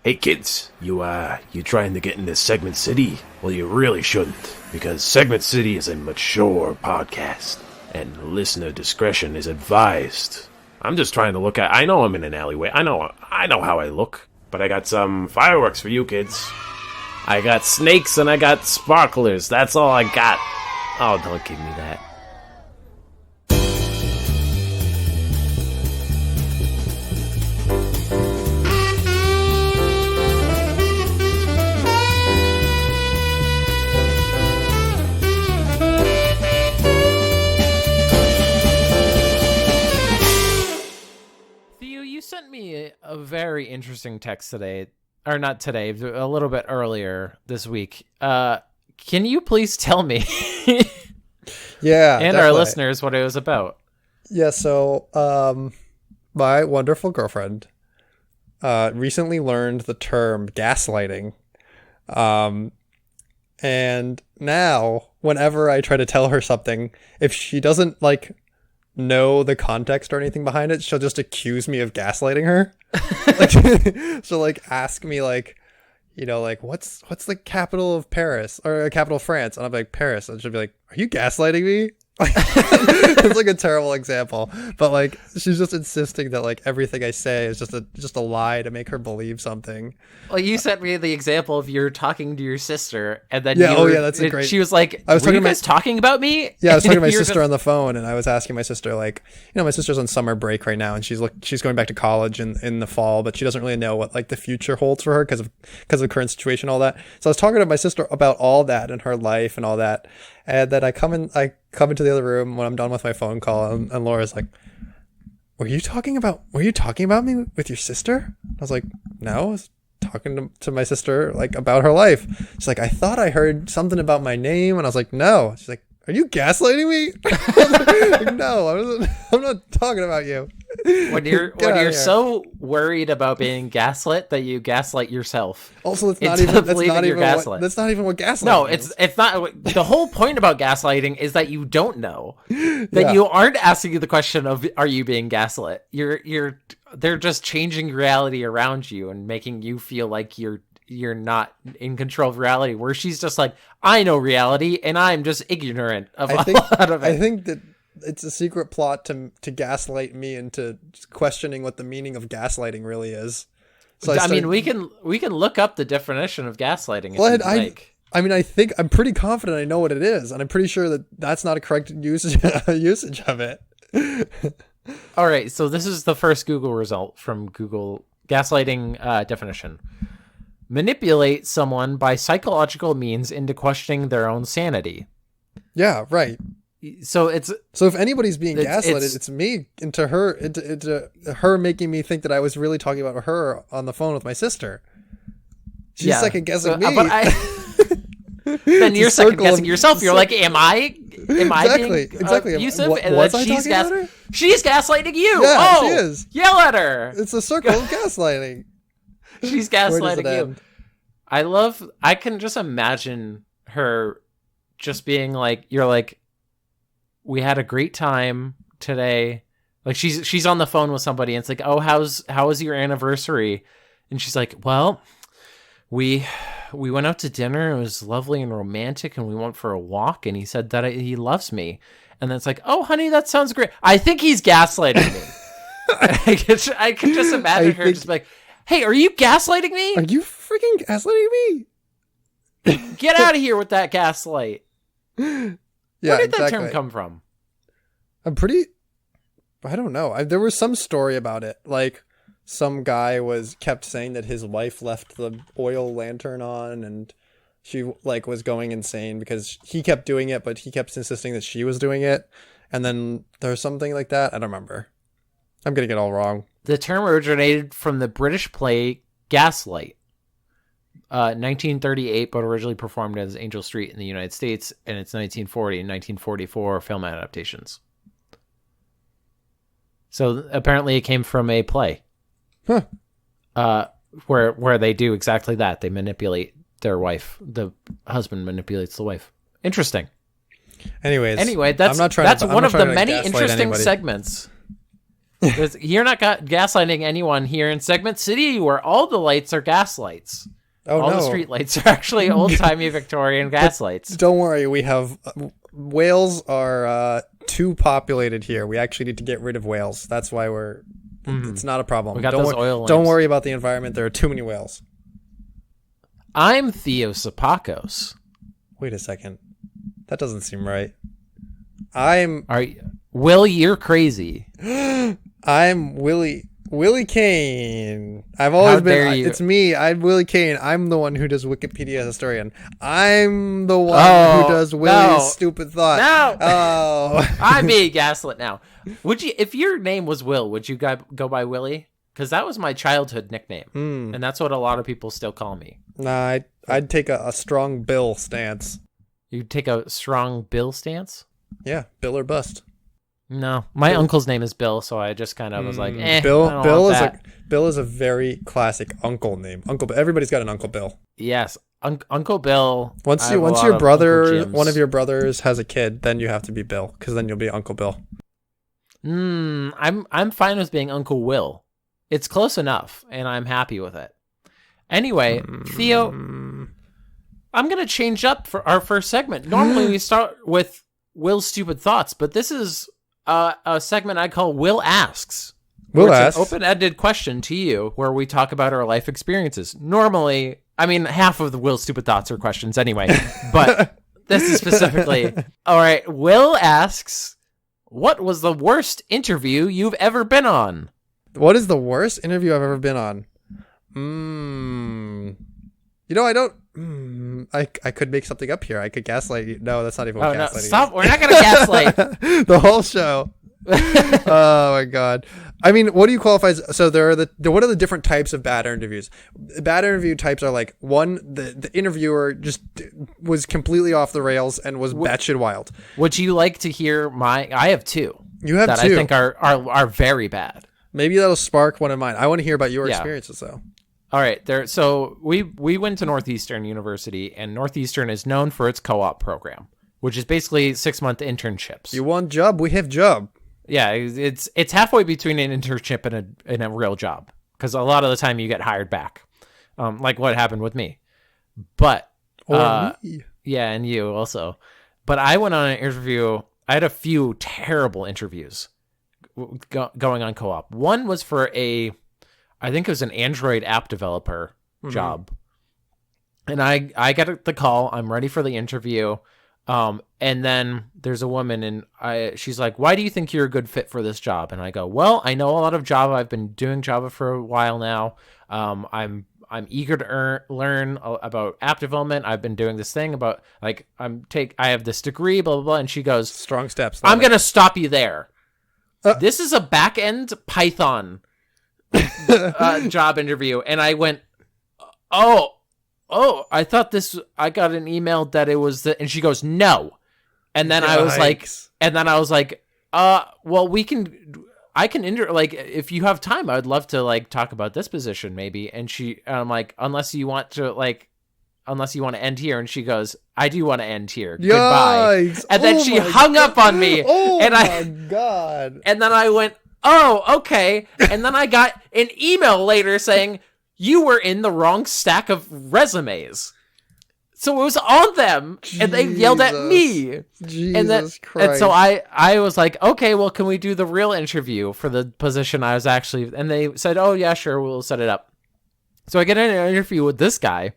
Hey kids, you trying to get into Segment City? Well, you really shouldn't, because Segment City is a mature podcast, and listener discretion is advised. I'm just trying to look at... I know I'm in an alleyway. I know how I look, but I got some fireworks for you kids. I got snakes and I got sparklers. That's all I got. Oh, don't give me that. Theo, you sent me a very interesting text today. Or not today, a little bit earlier this week. Can you please tell me yeah, and definitely. Our listeners what it was about? Yeah, so my wonderful girlfriend recently learned the term gaslighting. And now whenever I try to tell her something, if she doesn't like know the context or anything behind it, she'll just accuse me of gaslighting her. Like, she'll like ask me like, you know, like what's the capital of Paris or capital of France, and I'm like Paris, and she'll be like, are you gaslighting me? It's like a terrible example, but like she's just insisting that like everything I say is just a lie to make her believe something. Well, you sent me the example of you're talking to your sister, and then that's a great. She was like, I was "Were you guys talking about me?" Yeah, I was talking to my sister on the phone, and I was asking my sister like, you know, my sister's on summer break right now, and she's going back to college in the fall, but she doesn't really know what like the future holds for her because of the current situation, all that. So I was talking to my sister about all that and her life and all that, and then I come into the other room when I'm done with my phone call, and Laura's like, were you talking about me with your sister? I was like, no, I was talking to my sister like about her life. She's like, I thought I heard something about my name, and I was like, no. She's like, are you gaslighting me? Like, no, I'm not talking about you. When you're so worried about being gaslit that you gaslight yourself. Also, that's not even what gaslighting. No, is. it's not. The whole point about gaslighting is that you don't know. That you aren't asking you the question of are you being gaslit. They're just changing reality around you and making you feel like you're not in control of reality, where she's just like, I know reality and I'm just ignorant of a lot of it. I think that it's a secret plot to gaslight me into questioning what the meaning of gaslighting really is. So I mean, we can look up the definition of gaslighting if you'd like. I mean, I think I'm pretty confident I know what it is, and I'm pretty sure that that's not a correct usage of it. All right, so this is the first Google result from Google Gaslighting definition. Manipulate someone by psychological means into questioning their own sanity. Yeah, right. So if anybody's being gaslighted, it's me into her making me think that I was really talking about her on the phone with my sister. She's second guessing me. But then you're second guessing yourself. You're like, am I being abusive? She's gaslighting you. Yeah, she is. Yell at her. It's a circle of gaslighting. She's gaslighting you. I can just imagine her just being like, you're like, we had a great time today. Like she's on the phone with somebody and it's like, oh, how was your anniversary? And she's like, well, we went out to dinner. It was lovely and romantic, and we went for a walk, and he said that he loves me. And then it's like, oh, honey, that sounds great. I think he's gaslighting me. I can just imagine her just like, hey, are you gaslighting me? Are you freaking gaslighting me? Get out of here with that gaslight. Yeah, where did that term come from? I don't know. There was some story about it. Like, some guy kept saying that his wife left the oil lantern on, and she like was going insane because he kept doing it, but he kept insisting that she was doing it. And then there's something like that. I don't remember. I'm getting it all wrong. The term originated from the British play Gaslight, 1938, but originally performed as Angel Street in the United States, and its 1940 and 1944 film adaptations. So apparently it came from a play. Huh. Where they do exactly that. They manipulate their wife. The husband manipulates the wife. Interesting. Anyway, that's one of the many interesting segments. You're not gaslighting anyone here in Segment City, where all the lights are gaslights. All the street lights are actually old-timey Victorian gaslights. Don't worry, we have whales are too populated here. We actually need to get rid of whales. That's why it's not a problem. We got those oil lamps. Don't worry about the environment. There are too many whales. I'm Theo Sapakos. Wait a second. That doesn't seem right. Will, you're crazy. I'm Willie Kane. I've always been. It's me. I'm Willie Kane. I'm the one who does Wikipedia historian. I'm the one who does Willie's stupid thought. No. Oh. I'm being gaslit now. Would you, if your name was Will, would you go by Willie? Because that was my childhood nickname, and that's what a lot of people still call me. Nah, I'd take a strong Bill stance. You'd take a strong Bill stance? Yeah, Bill or bust. No, my uncle's name is Bill, so I just kind of was like, Bill is a very classic uncle name. Everybody's got an Uncle Bill. Yes, Uncle Bill. Once your brother, one of your brothers has a kid, then you have to be Bill, because then you'll be Uncle Bill. I'm fine with being Uncle Will. It's close enough, and I'm happy with it. Anyway, Theo, I'm gonna change up for our first segment. Normally we start with Will's stupid thoughts, but this is a segment I call Will Asks. Will Asks? It's an open-ended question to you where we talk about our life experiences. Normally, I mean, half of the Will's stupid thoughts are questions anyway, but this is specifically. All right, Will asks, what was the worst interview you've ever been on? What is the worst interview I've ever been on? I don't. I could make something up here. I could gaslight you. No, that's not even what gaslighting is. Stop. We're not going to gaslight. The whole show. Oh, my God. I mean, what do you qualify as? So what are the different types of bad interviews? Bad interview types are like, one, the interviewer just was completely off the rails and was batshit wild. Would you like to hear I have two. You have that two. I think are very bad. Maybe that'll spark one of mine. I want to hear about your experiences, though. All right, so we went to Northeastern University, and Northeastern is known for its co-op program, which is basically 6-month internships. You want job? We have job. Yeah, it's halfway between an internship and a real job, because a lot of the time you get hired back, like what happened with me. But me. Yeah, and you also. But I went on an interview. I had a few terrible interviews going on co-op. One was for I think it was an Android app developer job. And I get the call. I'm ready for the interview. And then there's a woman, and she's like, why do you think you're a good fit for this job? And I go, well, I know a lot of Java. I've been doing Java for a while now. I'm eager to learn about app development. I've been doing this thing about, like, I have this degree, blah, blah, blah. And she goes, strong steps. I'm going to stop you there. This is a back-end Python job interview. And I went, oh, I thought I got an email that it was and she goes, no. And then I was like, well, I can if you have time, I would love to like talk about this position maybe. And I'm like, unless you want to end here. And she goes, I do want to end here. Goodbye. And then she hung up on me. Oh my God. And then I went, oh, okay. And then I got an email later saying, you were in the wrong stack of resumes. So it was on them, and they yelled at me. Christ. And so I was like, okay, well, can we do the real interview for the position I was actually... And they said, oh, yeah, sure, we'll set it up. So I get an interview with this guy,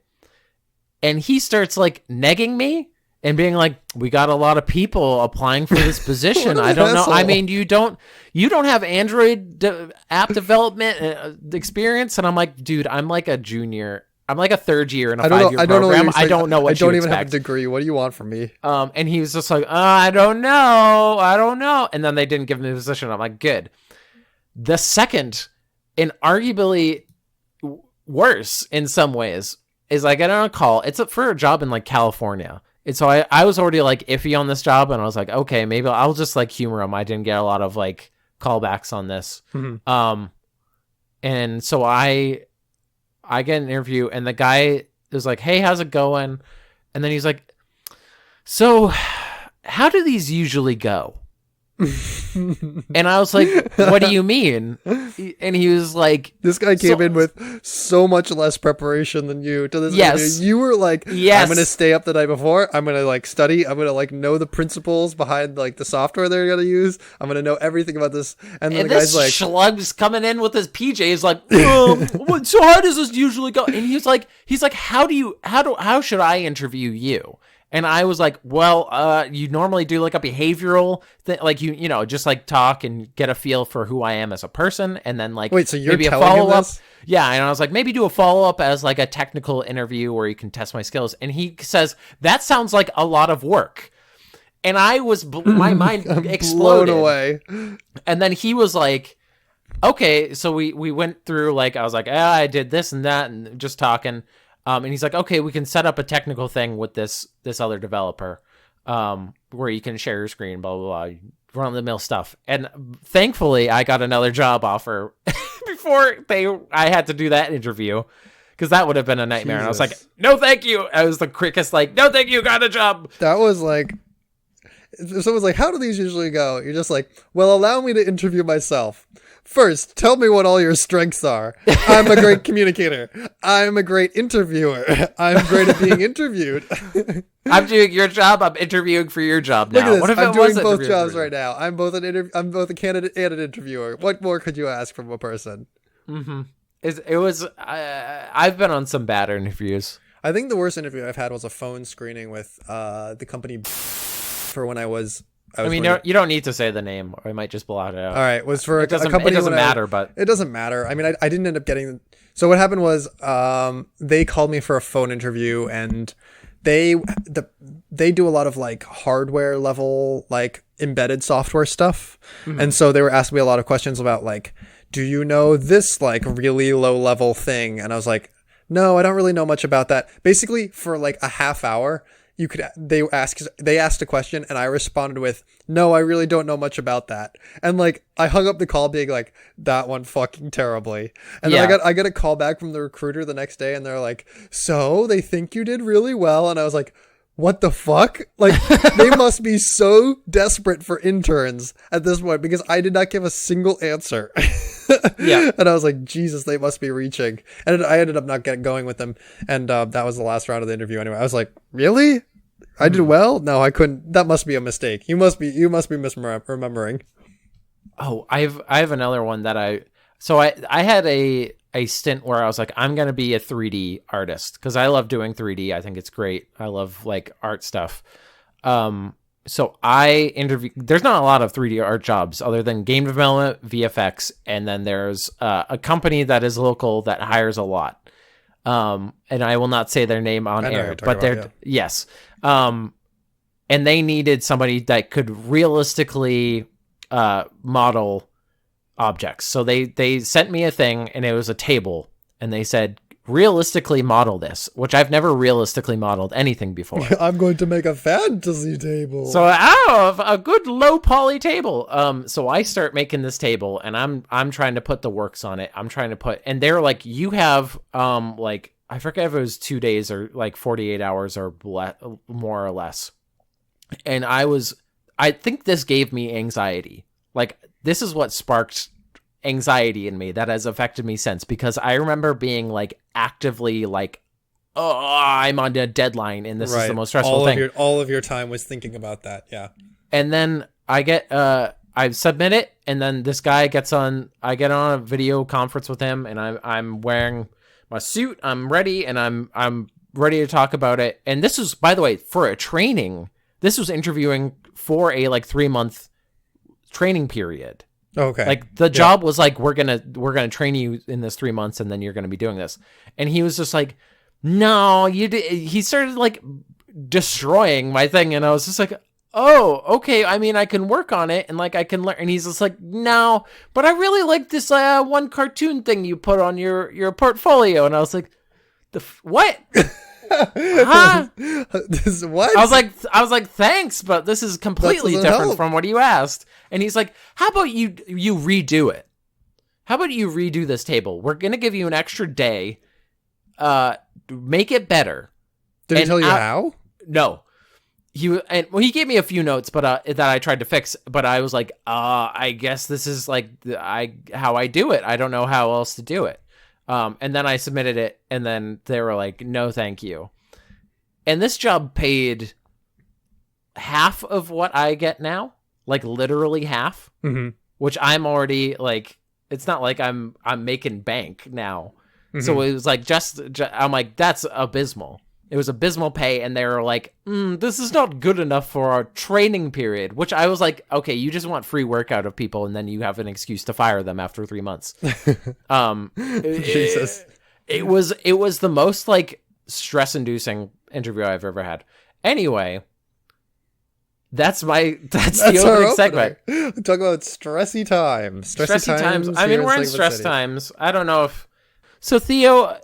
and he starts, like, negging me and being like, we got a lot of people applying for this position. I don't know. I mean, you don't have Android app development experience? And I'm like, dude, I'm like a junior. I'm like a third year in a 5-year program. I don't know what you expect. I don't even have a degree. What do you want from me? And he was just like, I don't know. And then they didn't give me the position. I'm like, good. The second, and arguably worse in some ways, is I get on a call. It's for a job in like California. And so I was already like iffy on this job, and I was like, okay, maybe I'll just like humor him. I didn't get a lot of like callbacks on this. And so I get an interview, and the guy is like, hey, how's it going? And then he's like, so how do these usually go? And I was like, what do you mean? And he was like, this guy came in with so much less preparation than you to this Yes. interview. You were like, Yes. I'm going to stay up the night before. I'm going to like study. I'm going to like know the principles behind like the software they're going to use. I'm going to know everything about this. And then and the this guy's like, schlub's coming in with his PJs like, so how does this usually go? And he's like, how should I interview you? And I was like, well, you normally do like a behavioral thing, like you know, just like talk and get a feel for who I am as a person, and then like wait, so you're maybe a telling him follow up. this? Yeah, and I was like, maybe do a follow up as like a technical interview where you can test my skills. And he says that sounds like a lot of work, and I was my mind exploded. Blown away. And then he was like, okay, so we went through like I was like, I did this and that, and just talking. And he's like, okay, we can set up a technical thing with this other developer, where you can share your screen, blah, blah, blah, run of the mill stuff. And thankfully I got another job offer before I had to do that interview, because that would have been a nightmare. Jesus. And I was like, no, thank you. I was the quickest, like, no, thank you. Got a job. That was like, someone's like, how do these usually go? You're just like, well, allow me to interview myself. First, tell me what all your strengths are. I'm a great communicator. I'm a great interviewer. I'm great at being interviewed. I'm doing your job. I'm interviewing for your job now. Look at this. What if I'm it doing was both jobs right now. I'm both I'm both a candidate and an interviewer. What more could you ask from a person? Mm-hmm. I've been on some bad interviews. I think the worst interview I've had was a phone screening with the company for when I was. I mean, you don't need to say the name, or I might just blot it out. All right, was for a company. It doesn't matter, but it doesn't matter. I mean, I didn't end up getting. So what happened was, they called me for a phone interview, and they do a lot of like hardware level, like embedded software stuff, and so they were asking me a lot of questions about like, do you know this like really low level thing? And I was like, no, I don't really know much about that. Basically, for like a half hour. They asked a question and I responded with, no, I really don't know much about that. And like, I hung up the call being like, that one fucking terribly. And then I got a call back from the recruiter the next day and they're like, so they think you did really well. And I was like, what the fuck? Like, they must be so desperate for interns at this point because I did not give a single answer. Yeah. And I was like, Jesus, they must be reaching. And I ended up not going with them. And that was the last round of the interview anyway. I was like, really? I did well? No, I couldn't. That must be a mistake. You must be misremembering. Oh, I have another one that I had a stint where I was like, I'm going to be a 3D artist because I love doing 3D. I think it's great. I love like art stuff. So I interviewed, there's not a lot of 3D art jobs other than game development, VFX. And then there's a company that is local that hires a lot. And I will not say their name on air, but they're, yes. And they needed somebody that could realistically, model objects. So they sent me a thing and it was a table and they said, realistically model this, which I've never realistically modeled anything before. I'm going to make a fantasy table. So a good low poly table. So I start making this table and I'm trying to put the works on it. And they're like, you have, like, I forget if it was 2 days or like 48 hours or more or less. And I think this gave me anxiety. Like, this is what sparked anxiety in me that has affected me since, because I remember being like actively like, oh, I'm on a deadline and this is the most stressful thing. All of your time was thinking about that. Yeah. And then I submit it and then this guy I get on a video conference with him and I'm wearing my suit. I'm ready and I'm ready to talk about it. And this was, by the way, for a training. This was interviewing for a like 3-month training period. Okay. Like the job was like, we're gonna train you in this 3 months and then you're gonna be doing this. And he was just like, no, he started like destroying my thing. And I was just like, oh, okay. I mean, I can work on it and like I can learn. And he's just like, no, but I really like this one cartoon thing you put on your portfolio. And I was like, what? Huh? This, what? I was like, thanks, but this is completely different from what you asked. And he's like, how about you redo it? How about you redo this table? We're going to give you an extra day. Make it better. Did he tell you how? No. he gave me a few notes, but that I tried to fix. But I was like, I guess this is like how I do it. I don't know how else to do it. And then I submitted it, and then they were like, no, thank you. And this job paid half of what I get now, like literally half, which I'm already like. It's not like I'm making bank now. So it was like just I'm like, that's abysmal. It was abysmal pay, and they were like, this is not good enough for our training period, which I was like, okay, you just want free work out of people, and then you have an excuse to fire them after 3 months. Jesus. It was the most like stress-inducing interview I've ever had. Anyway, that's the opening segment. Talk about stressy times. Stressy times. I mean, we're in stress times. I don't know if... So, Theo,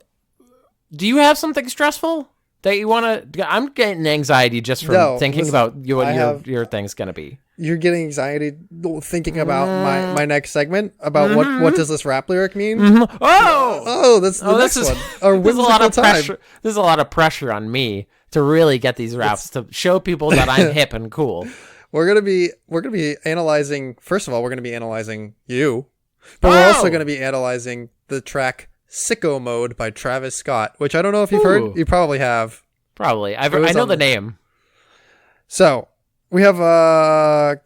do you have something stressful that you want to... I'm getting anxiety just from thinking about what your thing's going to be. You're getting anxiety thinking about my next segment? About what does this rap lyric mean? That's the next one. Or there's a lot of pressure. There's a lot of pressure on me to really get these raps, to show people that I'm hip and cool. We're gonna be analyzing. First of all, we're gonna be analyzing you, but we're also gonna be analyzing the track "Sicko Mode" by Travis Scott, which I don't know if you've heard. You probably have. Probably, I know the name. So we have gonna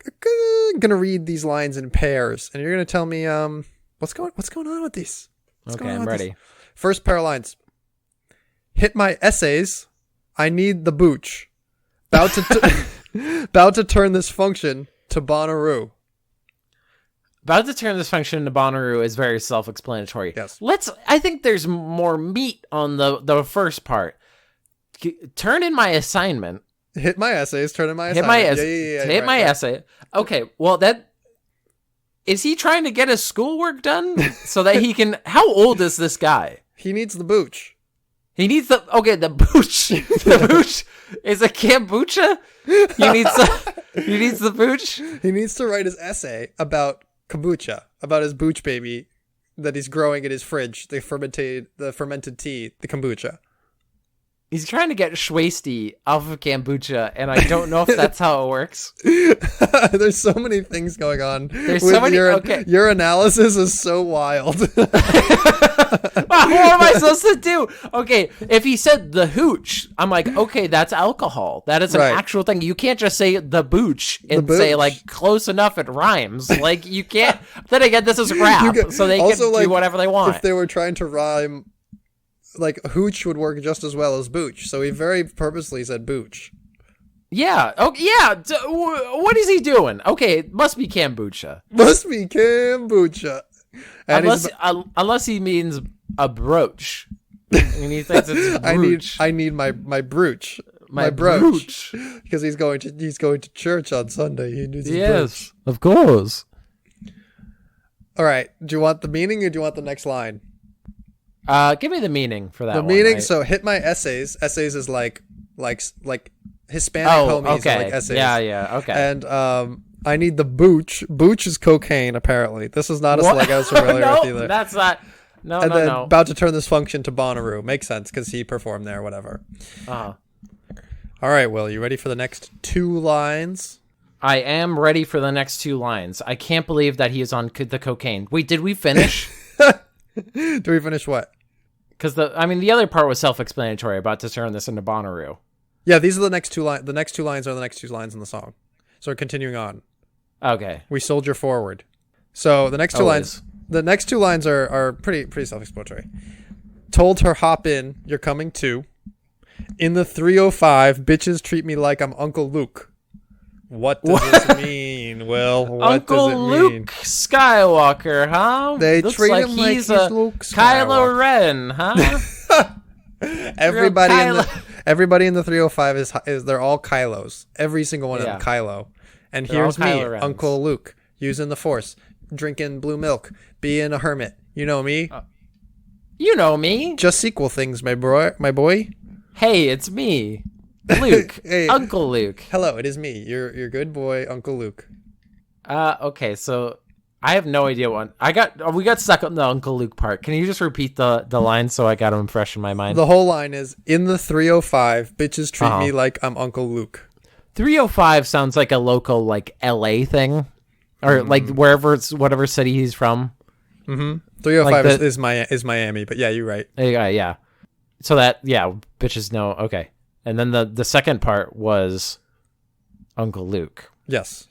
read these lines in pairs, and you're gonna tell me what's going on with these. I'm ready. First pair of lines. Hit my essays. I need the booch. About to turn this function to Bonnaroo. About to turn this function to Bonnaroo is very self-explanatory. Yes. I think there's more meat on the first part. Turn in my assignment. Hit my essays. Turn in my assignment. Hit my essay. Okay. Well, is he trying to get his schoolwork done so that he can? How old is this guy? He needs the booch. He needs the booch. The booch is a kombucha. He needs the booch. He needs to write his essay about kombucha, about his booch baby that he's growing in his fridge, the fermented tea, the kombucha. He's trying to get schwasty off of kombucha, and I don't know if that's how it works. There's so many things going on. There's so many. Your analysis is so wild. What am I supposed to do? Okay, if he said the hooch, I'm like, okay, that's alcohol. That is an actual thing. You can't just say the booch and say like close enough it rhymes. Like you can't. Then again, this is rap, so they can do whatever they want. If they were trying to rhyme, like hooch would work just as well as booch. So he very purposely said booch. Yeah. Oh, yeah. What is he doing? Okay, it must be kombucha. Must be kombucha. And unless he means a brooch. And he thinks it's brooch. I need my brooch. My brooch. Because he's going to church on Sunday. He needs his brooch. Of course. All right. Do you want the meaning or do you want the next line? Give me the meaning for that. The meaning. Right? So hit my essays. Essays is like Hispanic homies. Okay. Like essays. Yeah. Okay. And I need the booch. Booch is cocaine, apparently. This is not a slang I was familiar with either. That's not. No. About to turn this function to Bonnaroo. Makes sense because he performed there, whatever. Uh-huh. All right, Will, you ready for the next 2 lines? I am ready for the next 2 lines. I can't believe that he is on the cocaine. Wait, did we finish? Did we finish what? Because the other part was self-explanatory. About to turn this into Bonnaroo. Yeah, these are the next 2 lines. The next 2 lines are the next 2 lines in the song. So we're continuing on. Okay. We soldier forward. So the next 2 lines. The next 2 lines are pretty self-explanatory. Told her hop in, you're coming too. In the 305, bitches treat me like I'm Uncle Luke. What does this mean, Will? What Uncle does it Luke mean? Skywalker, huh? They Looks treat like him like he's he's Luke Skywalker. Kylo Ren, huh? Everybody in the 305 is they're all Kylos. Every single one of them Kylo. And They're here's me, Kylo Rens. Uncle Luke, using the Force, drinking blue milk, being a hermit. You know me. You know me. Just sequel things, my boy. Hey, it's me, Luke. Hey. Uncle Luke. Hello, it is me, your good boy, Uncle Luke. Okay, so I have no idea what we got stuck on the Uncle Luke part. Can you just repeat the line so I got them fresh in my mind? The whole line is, in the 305, bitches treat me like I'm Uncle Luke. 305 sounds like a local like LA thing, or like whatever city he's from. 305 like is Miami, but yeah, you're right. Yeah. So that bitches know. Okay, and then the second part was Uncle Luke. Yes.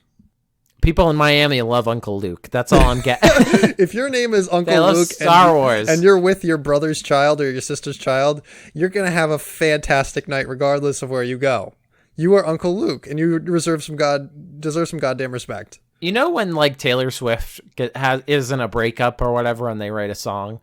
People in Miami love Uncle Luke. That's all I'm getting. If your name is Uncle Luke Star Wars, and you're with your brother's child or your sister's child, you're going to have a fantastic night regardless of where you go. You are Uncle Luke, and you deserve some goddamn respect. You know when like Taylor Swift is in a breakup or whatever and they write a song?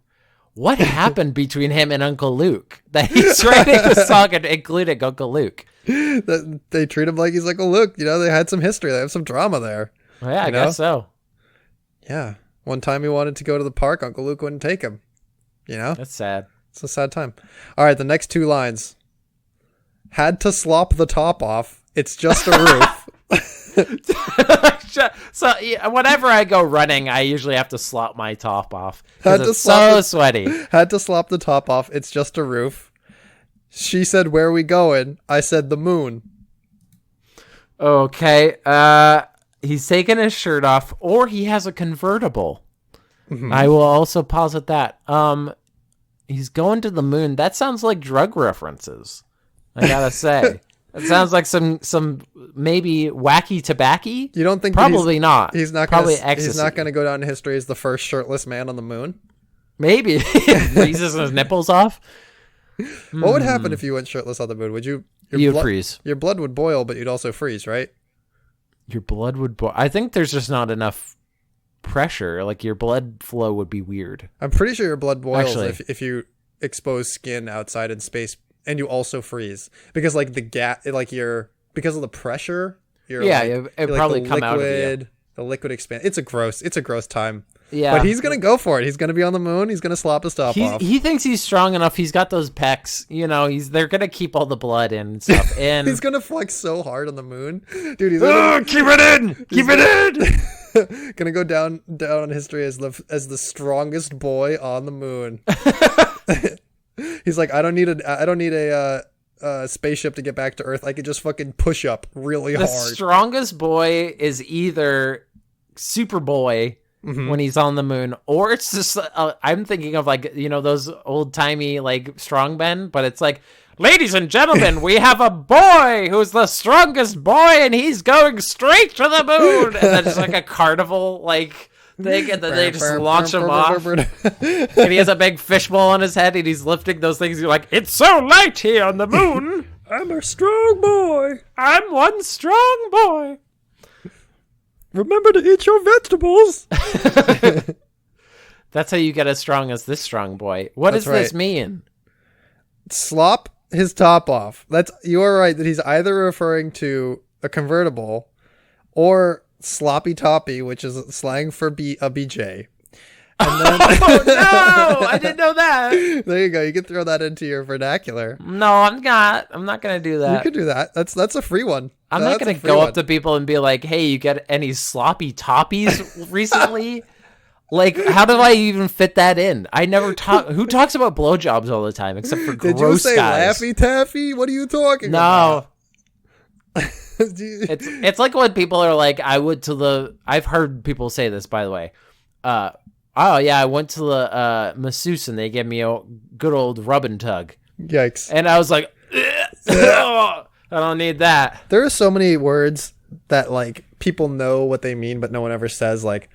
What happened between him and Uncle Luke that he's writing a song and including Uncle Luke? They treat him like he's Uncle Luke. You know, they had some history. They have some drama there. Well, yeah, I guess so. Yeah. One time he wanted to go to the park. Uncle Luke wouldn't take him. You know? That's sad. It's a sad time. All right, the next two lines. Had to slop the top off. It's just a roof. So whenever I go running, I usually have to slop my top off. It's so sweaty. Had to slop the top off. It's just a roof. She said, "Where are we going?" I said, "The moon." Okay. He's taking his shirt off, or he has a convertible. I will also posit that. He's going to the moon. That sounds like drug references. I gotta say, it sounds like some maybe wacky tobacco. You don't think? Probably not. He's not probably ecstasy. He's not going to go down in history as the first shirtless man on the moon. Maybe freezes his nipples off. What would happen if you went shirtless on the moon? Would you? You'd freeze. Your blood would boil, but you'd also freeze, right? Your blood would boil. I think there's just not enough pressure. Like your blood flow would be weird. I'm pretty sure your blood boils if you expose skin outside in space, and you also freeze because like because of the pressure. It probably come out of you. The liquid expand. It's a gross time. Yeah, but he's gonna go for it. He's gonna be on the moon. He's gonna slop his top off. He thinks he's strong enough. He's got those pecs. You know, they're gonna keep all the blood in and stuff. And he's gonna flex so hard on the moon, dude. He's gonna keep it in. Keep it in. Gonna go down in history as the strongest boy on the moon. He's like, I don't need a spaceship to get back to Earth. I could just fucking push up really hard. The strongest boy is either Superboy. When he's on the moon, or it's just I'm thinking of like, you know, those old timey like strong men, but it's like, ladies and gentlemen, we have a boy who's the strongest boy and he's going straight to the moon, and then it's like a carnival like thing, and then they just launch him off, and he has a big fishbowl on his head and he's lifting those things. You're like, it's so light here on the moon. I'm a strong boy. I'm one strong boy. Remember to eat your vegetables. That's how you get as strong as this strong boy. What does this mean? Slop his top off. You are right that he's either referring to a convertible or sloppy toppy, which is slang for a BJ. And then, oh no! I didn't know that. There you go. You can throw that into your vernacular. No, I'm not gonna do that. You could do that. That's a free one. I'm not gonna go up to people and be like, "Hey, you get any sloppy toppies recently?" Like, how do I even fit that in? I never talk. Who talks about blowjobs all the time except for gross guys? Did you say Laffy Taffy? What are you talking about? No. It's like when people are like, I've heard people say this, by the way. Oh yeah, I went to the masseuse and they gave me a good old rub and tug. Yikes. And I was like, I don't need that. There are so many words that like people know what they mean, but no one ever says. Like,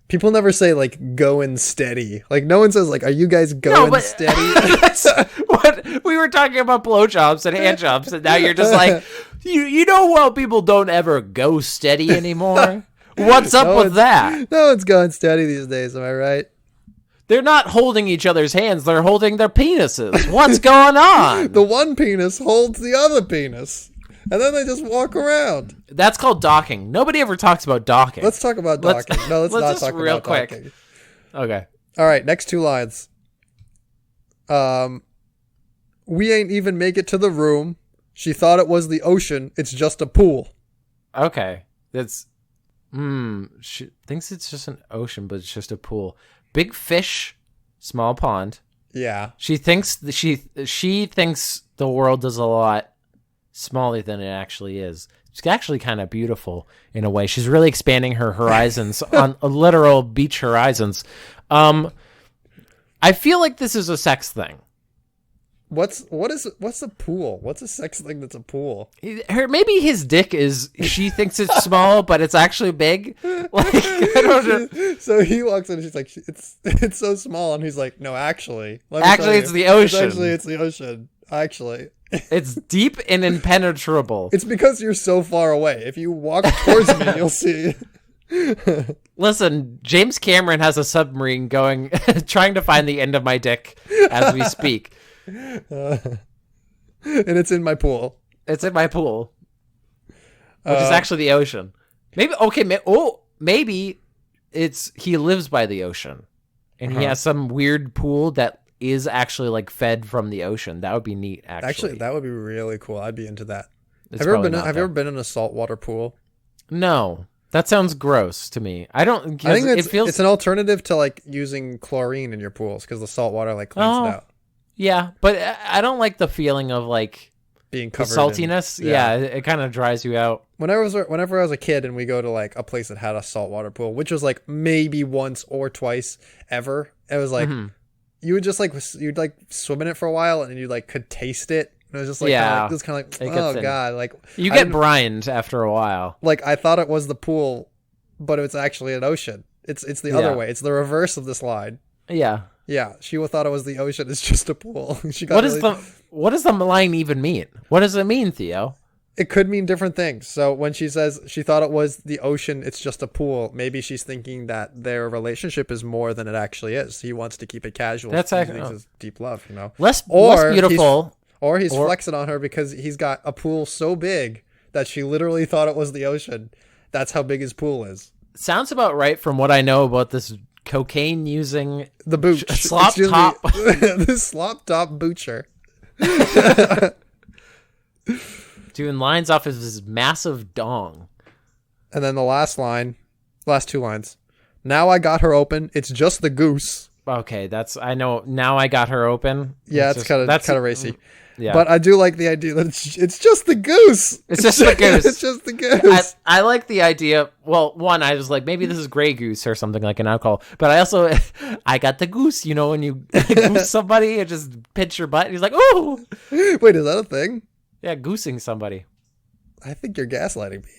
people never say like going steady. Like, no one says like, are you guys going steady? That's what we were talking about, blowjobs and hand jobs, and now you're just like, you know what? People don't ever go steady anymore. What's up with that? No one's going steady these days, am I right? They're not holding each other's hands. They're holding their penises. What's going on? The one penis holds the other penis. And then they just walk around. That's called docking. Nobody ever talks about docking. Let's talk about docking. Let's not talk about docking. Okay. All right, next two lines. We ain't even make it to the room. She thought it was the ocean. It's just a pool. Okay. She thinks it's just an ocean, but it's just a pool. Big fish, small pond. Yeah. She thinks she thinks the world is a lot smaller than it actually is. actually kind of beautiful in a way. She's really expanding her horizons on literal beach horizons. I feel like this is a sex thing. What's a pool? What's a sex thing that's a pool? Maybe his dick is, she thinks it's small, but it's actually big. Like, I don't know. So he walks in and she's like, it's so small. And he's like, no, actually. It's the ocean. It's the ocean. Actually. It's deep and impenetrable. It's because you're so far away. If you walk towards me, you'll see. Listen, James Cameron has a submarine going, trying to find the end of my dick as we speak. And it's in my pool. It's in my pool, which is actually the ocean. Maybe it's he lives by the ocean, and he has some weird pool that is actually like fed from the ocean. That would be neat. Actually, that would be really cool. I'd be into that. Have you ever been in a saltwater pool? No. That sounds gross to me. I think it's an alternative to like using chlorine in your pools because the salt water like cleans it out. Yeah, but I don't like the feeling of like being covered saltiness. It kind of dries you out. Whenever I was a kid and we go to like a place that had a saltwater pool, which was like maybe once or twice ever, it was like you would just like you'd like swim in it for a while and you like could taste it. It was just like, it was kind of like, oh god, like you get brined after a while. Like I thought it was the pool, but it's actually an ocean. It's the other way. It's the reverse of this line. Yeah. Yeah, she thought it was the ocean. It's just a pool. What does the line even mean? What does it mean, Theo? It could mean different things. So when she says she thought it was the ocean, it's just a pool. Maybe she's thinking that their relationship is more than it actually is. He wants to keep it casual. That's actually it's deep love, you know. Less beautiful. He's flexing on her because he's got a pool so big that she literally thought it was the ocean. That's how big his pool is. Sounds about right from what I know about this cocaine using the booch slop top. The slop top boocher. Doing lines off of his massive dong. And then the last two lines. Now I got her open. It's just the goose. Okay, I know. Now I got her open. Yeah, it's kind of racy. Yeah. But I do like the idea that it's just the goose. It's just the goose. It's just the goose. I like the idea. Well, one, I was like, maybe this is Grey Goose or something like an alcohol. But I also, I got the goose, you know, when you goose somebody and just pinch your butt. And he's like, ooh. Wait, is that a thing? Yeah, goosing somebody. I think you're gaslighting me.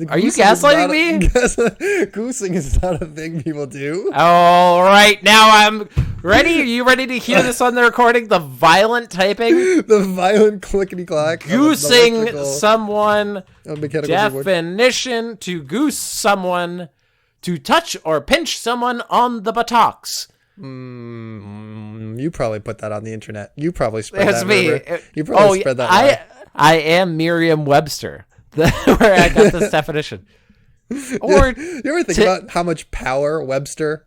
Are you gaslighting me? Goosing is not a thing people do. All right, now I'm ready. Are you ready to hear this on the recording? The violent typing? The violent clickety-clack. Goosing someone. Definition: to goose someone, to touch or pinch someone on the buttocks. You probably put that on the internet. You probably spread that. That's me. You probably spread that. I am Merriam-Webster. Where I got this definition. Or you ever think about how much power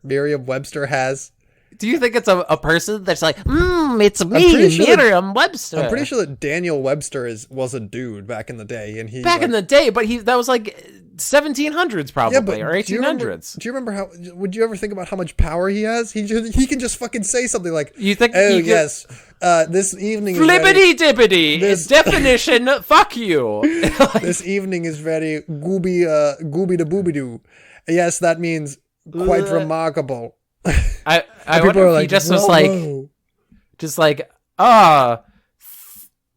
Merriam-Webster has? Do you think it's a person that's like, it's me, Merriam-Webster? I'm pretty sure that Daniel Webster was a dude back in the day, and in the day, but that was like 1700s probably, or 1800s. Do you remember would you ever think about how much power he has? He can just fucking say something like, you think? Oh yes, this evening. Flippity dippity. Definition. Fuck you. This evening is very gooby da booby doo. Yes, that means quite remarkable. I wonder if he just was like,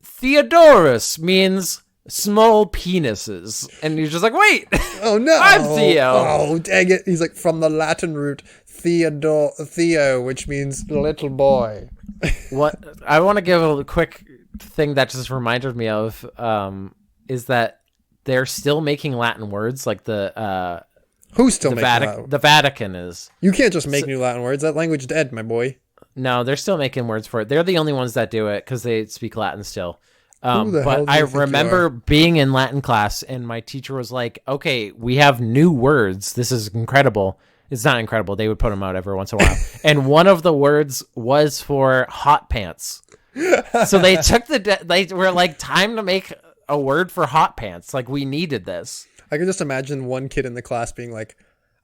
Theodorus means small penises, and he's just like, wait, oh no, I'm Theo. Oh dang it! He's like from the Latin root Theo, which means little boy. What I want to give a quick thing that just reminded me of is that they're still making Latin words, like the who's still making Latin? The Vatican is. You can't just make new Latin words. That language dead, my boy. No, they're still making words for it. They're the only ones that do it because they speak Latin still. But I remember being in Latin class and my teacher was like, okay, we have new words. This is incredible. It's not incredible. They would put them out every once in a while. And one of the words was for hot pants. So they took they were like, time to make a word for hot pants. Like, we needed this. I can just imagine one kid in the class being like,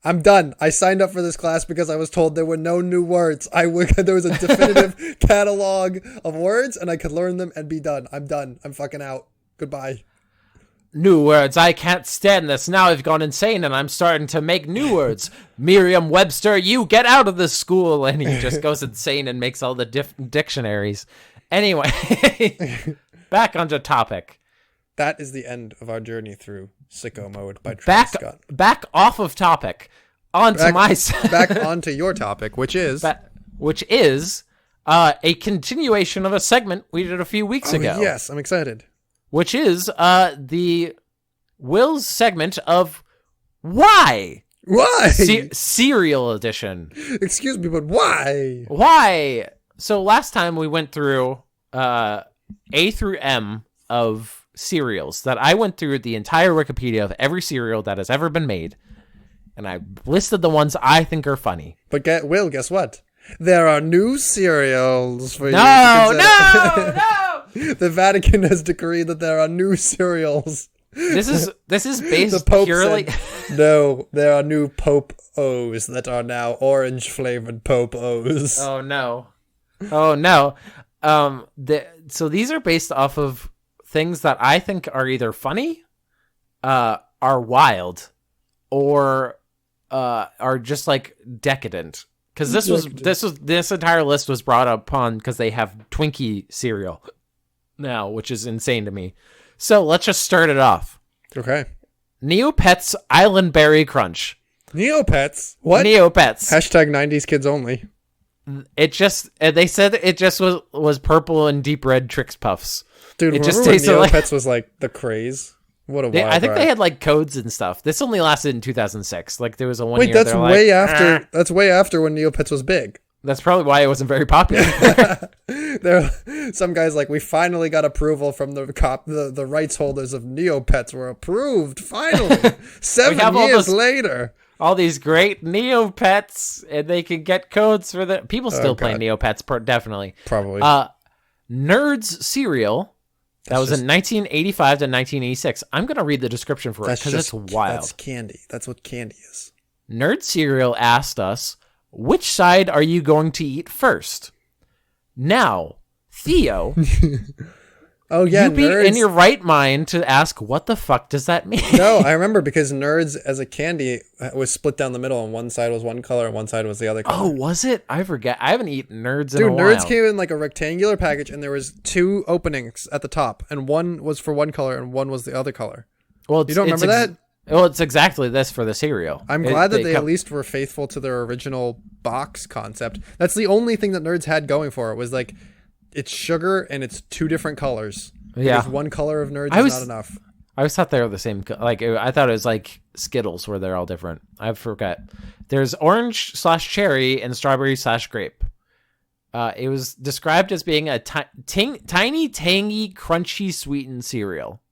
I'm done. I signed up for this class because I was told there were no new words. There was a definitive catalog of words and I could learn them and be done. I'm done. I'm fucking out. Goodbye. New words. I can't stand this. Now I've gone insane and I'm starting to make new words. Merriam-Webster, you get out of this school. And he just goes insane and makes all the dictionaries. Anyway, back onto topic. That is the end of our journey through Sicko Mode by Travis Scott. Back off of topic. Back onto your topic, which is a continuation of a segment we did a few weeks ago. Yes, I'm excited. Which is the Will's segment of Why? Why? Cereal edition. Excuse me, but why? Why? So last time we went through A through M of cereals that I went through the entire Wikipedia of every cereal that has ever been made. And I listed the ones I think are funny. But guess what? There are new cereals for you to consider. No! The Vatican has decreed that there are new cereals. This is based the Pope purely. Said, no, there are new Pope-O's that are now orange flavored Pope-O's. Oh no! Oh no! So these are based off of things that I think are either funny, are wild, or are just like decadent. Because this entire list was brought upon because they have Twinkie cereal now, which is insane to me. So let's just start it off. Okay. Neopets Island Berry Crunch. Neopets? What? Neopets. Hashtag 90s kids only. They said it just was purple and deep red Trix Puffs. Dude, it remember when Neopets was like the craze? What a wild I think ride. they had like codes and stuff. This only lasted in 2006. Like there was a 1 year. Wait, that's way after. That's way after when Neopets was big. That's probably why it wasn't very popular. Some guys like, we finally got approval from the rights holders of Neopets were approved finally 7 years later. All these great Neopets, and they can get codes for the people still playing Neopets. Definitely, probably. Nerds Cereal. That was in 1985 to 1986. I'm going to read the description for it because it's wild. That's candy. That's what candy is. Nerd Cereal asked us, which side are you going to eat first? Now, Theo, oh yeah, you be in your right mind to ask, what the fuck does that mean? No, I remember because Nerds as a candy was split down the middle, and one side was one color and one side was the other color. Oh, was it? I forget. I haven't eaten Nerds in a while. Dude, Nerds came in like a rectangular package, and there was 2 openings at the top, and one was for one color and one was the other color. Well, you don't remember that? Well, it's exactly this for the cereal. I'm glad that they at least were faithful to their original box concept. That's the only thing that Nerds had going for it, was like, it's sugar and it's 2 different colors. Yeah. Because one color of Nerds is not enough. I always thought they were the same. Like, I thought it was like Skittles where they're all different. I forget. There's orange/cherry and strawberry/grape. It was described as being a tiny, tangy, crunchy, sweetened cereal.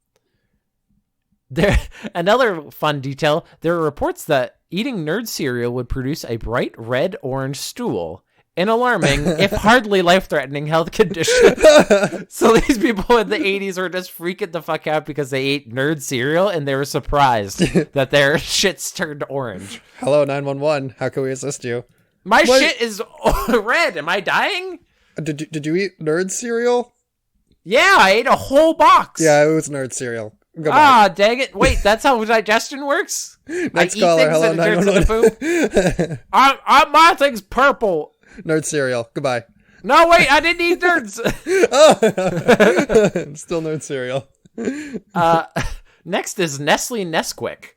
Another fun detail, there are reports that eating Nerd cereal would produce a bright red-orange stool, an alarming, if hardly life-threatening health condition. So these people in the 80s were just freaking the fuck out because they ate Nerd cereal and they were surprised that their shits turned orange. Hello, 911. How can we assist you? My shit is red. Am I dying? Did you eat Nerd cereal? Yeah, I ate a whole box. Yeah, it was Nerd cereal. Dang it. Wait, that's how digestion works? Next caller, hello, 911. My thing's purple. Nerd cereal. Goodbye. No, wait, I didn't eat Nerds. Still Nerd cereal. Next is Nestle Nesquik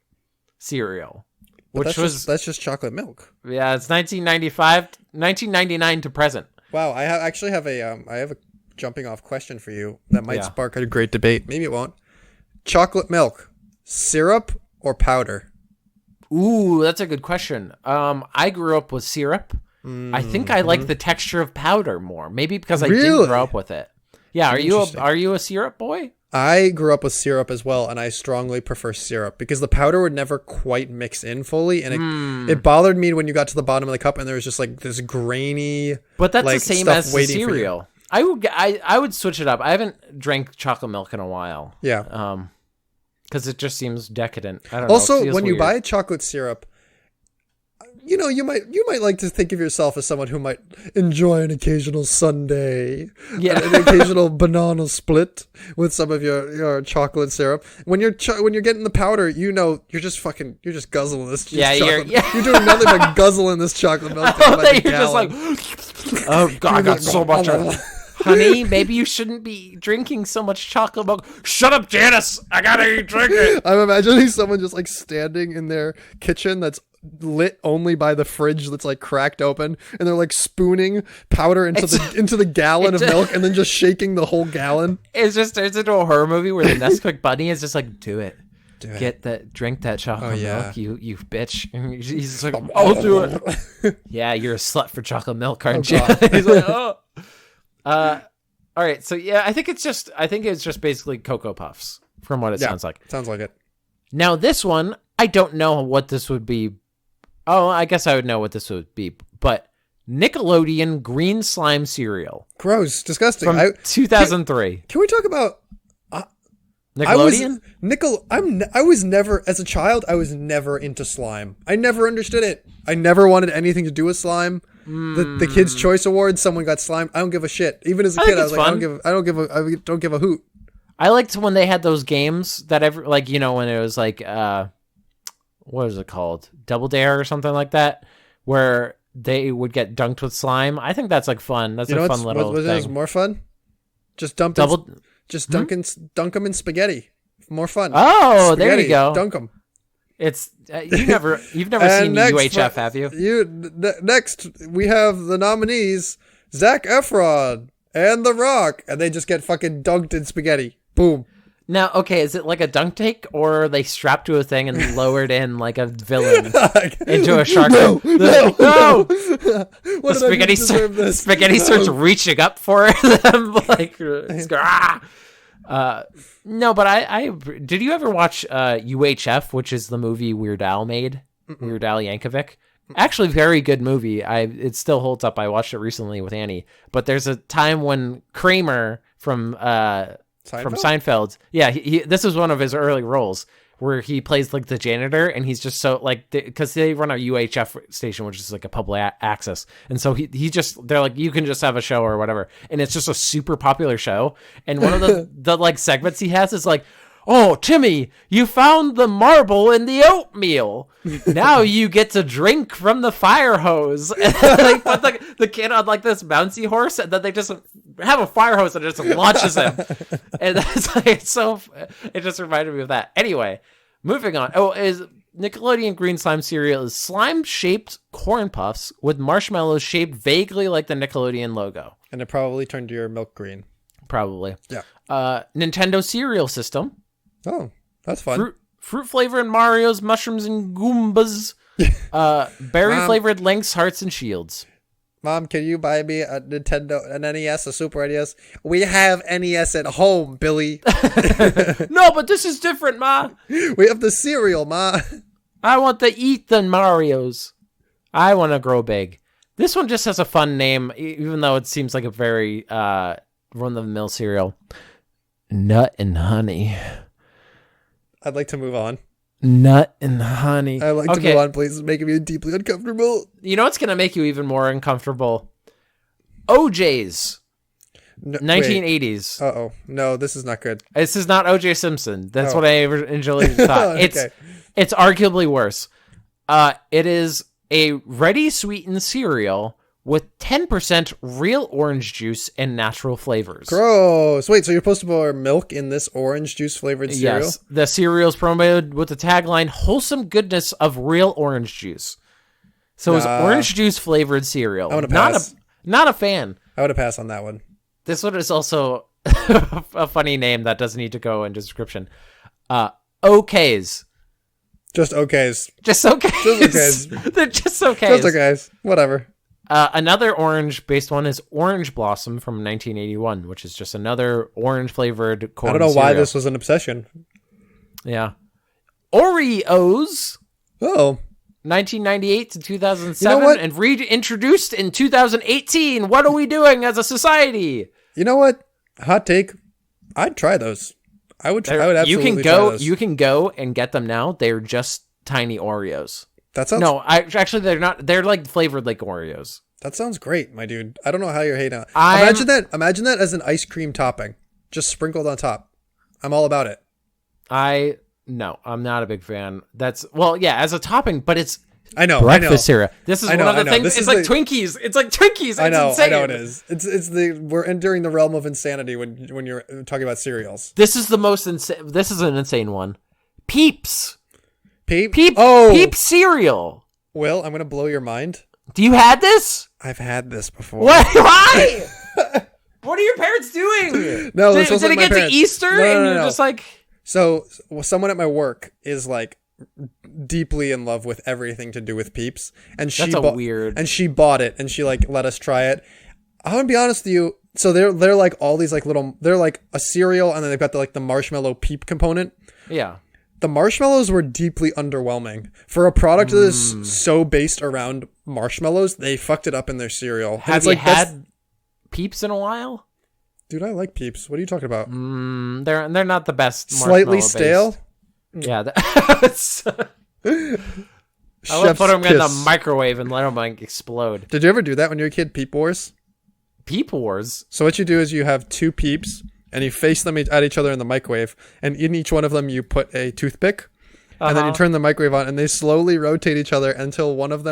cereal, that's just chocolate milk. Yeah, it's 1999 to present. Wow, I actually have a jumping off question for you that might spark a great debate. Maybe it won't. Chocolate milk, syrup or powder? Ooh, that's a good question. I grew up with syrup. I think I like the texture of powder more. Maybe because I didn't grow up with it. Yeah, are you a syrup boy? I grew up with syrup as well, and I strongly prefer syrup because the powder would never quite mix in fully, and it bothered me when you got to the bottom of the cup and there was just like this grainy. But that's the same as the cereal. I would switch it up. I haven't drank chocolate milk in a while. Yeah. Because it just seems decadent. I don't know. Also, when you buy chocolate syrup, you might like to think of yourself as someone who might enjoy an occasional sundae, an occasional banana split with some of your chocolate syrup. When you're getting the powder, you're just guzzling this. You're doing nothing but guzzling this chocolate milk. You're just like, oh god, I got so much of it. Honey, maybe you shouldn't be drinking so much chocolate milk. Shut up, Janice! I gotta drink it. I'm imagining someone just like standing in their kitchen that's lit only by the fridge that's like cracked open, and they're like spooning powder into the gallon of milk and then just shaking the whole gallon. It just turns into a horror movie where the Nesquik bunny is just like, do it. Drink that chocolate milk, you bitch. And he's just like, I'll do it. Yeah, you're a slut for chocolate milk, aren't you? He's like, oh. All right, so yeah, I think it's just basically Cocoa Puffs from what it sounds like. Sounds like it. Now this one, I don't know what this would be. Oh, I guess I would know what this would be, but Nickelodeon Green Slime Cereal. Gross, disgusting. From 2003. Can we talk about Nickelodeon? I was never, as a child, I was never into slime. I never understood it. I never wanted anything to do with slime. The Kids' Choice Awards, someone got slime. I don't give a shit. Even as a kid, I was like, I don't give a hoot. I liked when they had those games that when it was like, what is it called? Double Dare or something like that, where they would get dunked with slime. I think that's like fun. That's a fun little thing. What is more fun? Just dunk them in spaghetti. More fun. Oh, spaghetti, there you go. Dunk them. It's you've never seen UHF, have you? Next, we have the nominees: Zac Efron and The Rock, and they just get fucking dunked in spaghetti. Boom. Now, okay, is it like a dunk tank, or are they strapped to a thing and lowered in like a villain into a shark? No! The spaghetti starts reaching up for them, like, no, but I did you ever watch UHF, which is the movie Weird Al made? Weird Al Yankovic. Actually, very good movie. It still holds up. I watched it recently with Annie. But there's a time when Kramer from Seinfeld, this is one of his early roles where he plays like the janitor, and he's just so like, because they run a UHF station, which is like a public access, and so they're like, you can just have a show or whatever, and it's just a super popular show. And one of the like segments he has is like, oh, Timmy, you found the marble in the oatmeal. Now you get to drink from the fire hose. And they put the kid on like this bouncy horse, and then they just have a fire hose and it just launches him. And that's like, it just reminded me of that. Anyway, moving on. Is Nickelodeon Green Slime Cereal is slime-shaped corn puffs with marshmallows shaped vaguely like the Nickelodeon logo. And it probably turned your milk green. Probably. Yeah. Nintendo Cereal System. Oh, that's fun. Fruit flavored Mario's, mushrooms and Goombas. Berry flavored Lynx, hearts and shields. Mom, can you buy me a Nintendo, an NES, a Super NES? We have NES at home, Billy. No, but this is different, Ma. We have the cereal, Ma. I want to eat the Marios. I want to grow big. This one just has a fun name, even though it seems like a very run-of-the-mill cereal. Nut and Honey. I'd like to move on. Nut and Honey. I'd like to move on, please. It's making me deeply uncomfortable. You know what's going to make you even more uncomfortable? OJ's. 1980s. Uh-oh. No, this is not good. This is not OJ Simpson. That's what I originally thought. Okay. It's arguably worse. It is a ready sweetened cereal with 10% real orange juice and natural flavors. Gross. Wait, so you're supposed to pour milk in this orange juice flavored cereal? Yes. The cereal is promoted with the tagline, wholesome goodness of real orange juice. So it's orange juice flavored cereal. I want to pass. Not a fan. I would have passed on that one. This one is also a funny name that doesn't need to go into description. OKs. Just okays. Just okays. They're just okays. Just okays. Whatever. Another orange-based one is Orange Blossom from 1981, which is just another orange-flavored corn I don't know cereal. why this was an obsession. Yeah. Oreos. Oh. 1998 to 2007, and reintroduced in 2018. What are we doing as a society? You know what? Hot take. I'd try those. I would absolutely try those. You can go and get them now. They're just tiny Oreos. That sounds actually they're not. They're like flavored like Oreos. That sounds great, my dude. I don't know how you're hating on it. Imagine that as an ice cream topping, just sprinkled on top. I'm all about it. No, I'm not a big fan. That's as a topping, but it's breakfast cereal. This is one of the things. It's like Twinkies. It's like Twinkies. I know. It's insane. I know it is. We're entering the realm of insanity when you're talking about cereals. This is the most insane. This is an insane one. Peeps. Peeps cereal. Will, I'm gonna blow your mind. Do you had this? I've had this before. What? Why? What are your parents doing? No, did it get to Easter and you're just like? So someone at my work is like deeply in love with everything to do with Peeps, and she bought it and she like let us try it. I'm gonna be honest with you. So they're like all these like they're like a cereal, and then they've got the marshmallow Peep component. Yeah. The marshmallows were deeply underwhelming for a product that is so based around marshmallows. They fucked it up in their cereal. Have you had Peeps in a while? Dude, I like Peeps. What are you talking about? They're not the best. Slightly stale. Yeah, I would put them in the microwave and let them like explode. Did you ever do that when you were a kid? Peep Wars. Peep Wars. So what you do is you have two Peeps, and you face them at each other in the microwave, and in each one of them you put a toothpick, and then you turn the microwave on, and they slowly rotate each other until one of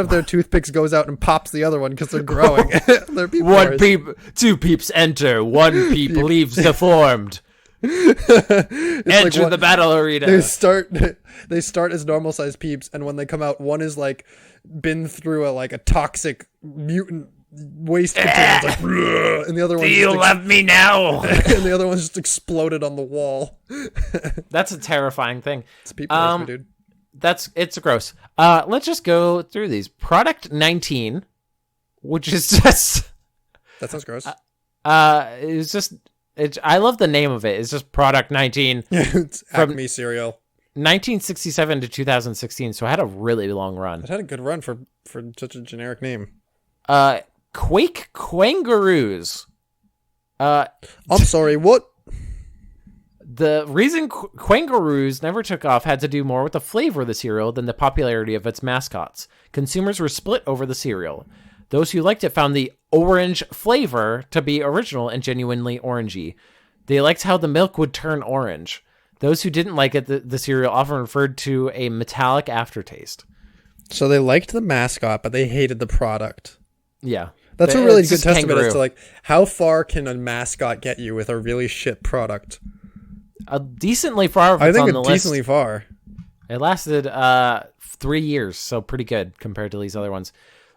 their toothpicks goes out and pops the other one because they're growing. They're Peep Wars. Two Peeps enter, one Peep leaves deformed. Enter the battle arena. They start as normal sized Peeps, and when they come out, one is like been through a toxic mutant waste container, like, and the other one. Do you love me now? And the other one's just exploded on the wall. That's a terrifying thing. It's Peep Wars, my dude. It's gross. Let's just go through these. Product 19, which is just. That sounds gross. It's just. I love the name of it. It's just Product 19. It's Acme cereal. 1967 to 2016. So I had a really long run. It had a good run for such a generic name. Quake Quangaroos. I'm sorry, what? The reason Quangaroos never took off had to do more with the flavor of the cereal than the popularity of its mascots. Consumers were split over the cereal. Those who liked it found the orange flavor to be original and genuinely orangey. They liked how the milk would turn orange. Those who didn't like it, the cereal often referred to a metallic aftertaste. So they liked the mascot, but they hated the product. Yeah. That's a really good testament as to like how far can a mascot get you with a really shit product. Decently far. I think it's decently far. It lasted 3 years, so pretty good compared to these other ones.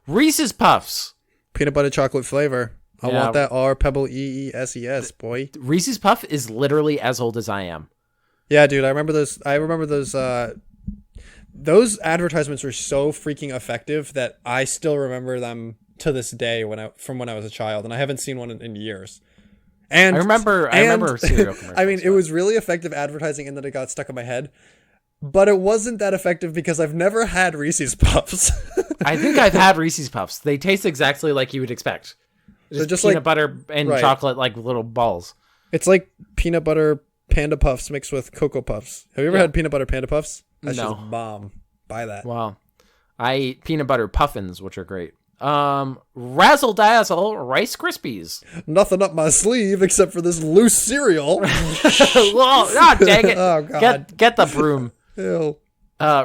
Reese's Puffs. Peanut butter chocolate flavor. I want that R Pebble EESES, boy. Reese's Puff is literally as old as I am. Yeah, dude, I remember those those advertisements were so freaking effective that I still remember them to this day from when I was a child, and I haven't seen one in years. And I remember cereal commercials. I mean, it was really effective advertising in that it got stuck in my head, but it wasn't that effective because I've never had Reese's Puffs. I think I've had Reese's Puffs. They taste exactly like you would expect. Just peanut butter and chocolate, like little balls. It's like peanut butter Panda Puffs mixed with Cocoa Puffs. Have you ever had peanut butter Panda Puffs? That's just bomb. Buy that. Wow. I eat peanut butter puffins, which are great. Razzle Dazzle Rice Krispies. Nothing up my sleeve except for this loose cereal. Oh, dang it. Oh, God. Get the broom. Ew.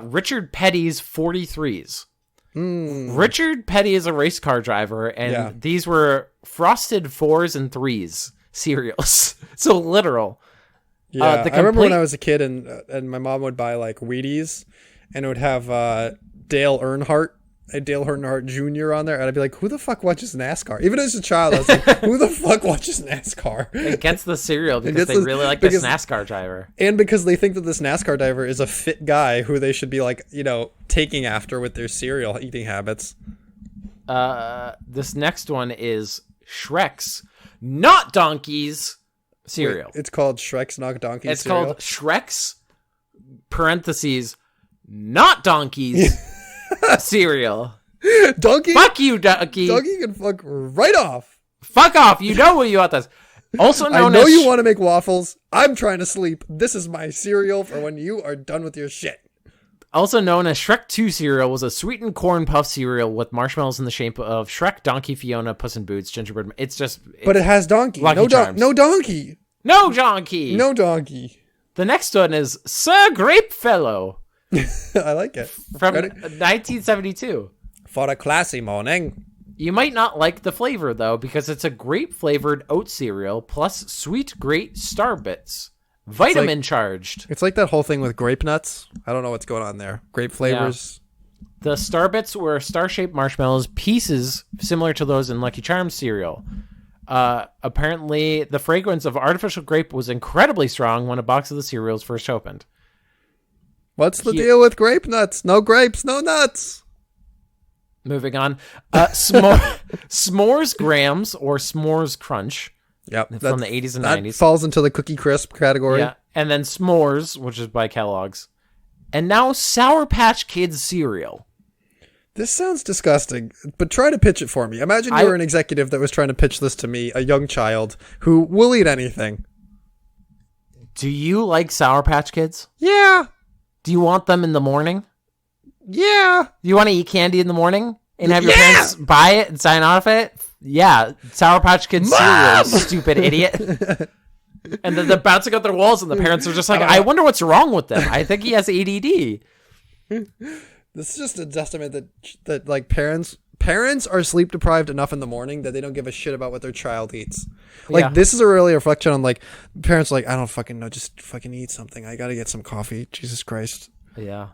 Richard Petty's 43s. Richard Petty is a race car driver, and these were frosted 4s and 3s cereals. So literal. Yeah, I remember when I was a kid and my mom would buy like Wheaties, and it would have Dale Earnhardt Jr. on there, and I'd be like, who the fuck watches NASCAR? Even as a child, I was like, who the fuck watches NASCAR? It gets the cereal because they really like this NASCAR driver. And because they think that this NASCAR driver is a fit guy who they should be like, taking after with their cereal eating habits. This next one is Shrek's Not Donkeys cereal. Wait, it's called Shrek's Not Donkeys cereal? It's called Shrek's parentheses Not Donkeys cereal. Donkey? Fuck you, Donkey. Donkey can fuck right off. Fuck off. You know what you want this. Also known I know you want to make waffles. I'm trying to sleep. This is my cereal for when you are done with your shit. also known as Shrek 2 cereal, was a sweetened corn puff cereal with marshmallows in the shape of Shrek, Donkey, Fiona, Puss in Boots, Gingerbread. But it has donkey. No donkey. No donkey. No donkey. The next one is Sir Grapefellow. I like it. From 1972. For a classy morning. You might not like the flavor, though, because it's a grape-flavored oat cereal plus sweet great star bits. Vitamin charged. It's like that whole thing with grape nuts. I don't know what's going on there. Grape flavors. Yeah. The star bits were star-shaped marshmallows, pieces similar to those in Lucky Charms cereal. Apparently, the fragrance of artificial grape was incredibly strong when a box of the cereals first opened. What's the deal with grape nuts? No grapes, no nuts. Moving on. S'mores Grams or S'mores Crunch. Yep. From the 80s and that 90s. Falls into the Cookie Crisp category. Yeah. And then S'mores, which is by Kellogg's. And now Sour Patch Kids cereal. This sounds disgusting, but try to pitch it for me. Imagine you were an executive that was trying to pitch this to me, a young child who will eat anything. Do you like Sour Patch Kids? Yeah. Do you want them in the morning? Yeah. Do you want to eat candy in the morning and have your parents buy it and sign off it? Yeah. Sour Patch Kids cereal, stupid idiot. And then they're bouncing out their walls and the parents are just like, I wonder what's wrong with them. I think he has ADD. This is just a testament that like parents are sleep deprived enough in the morning that they don't give a shit about what their child eats. Like this is a really reflection on like parents are like, I don't fucking know, just fucking eat something. I gotta get some coffee. Jesus Christ. Yeah.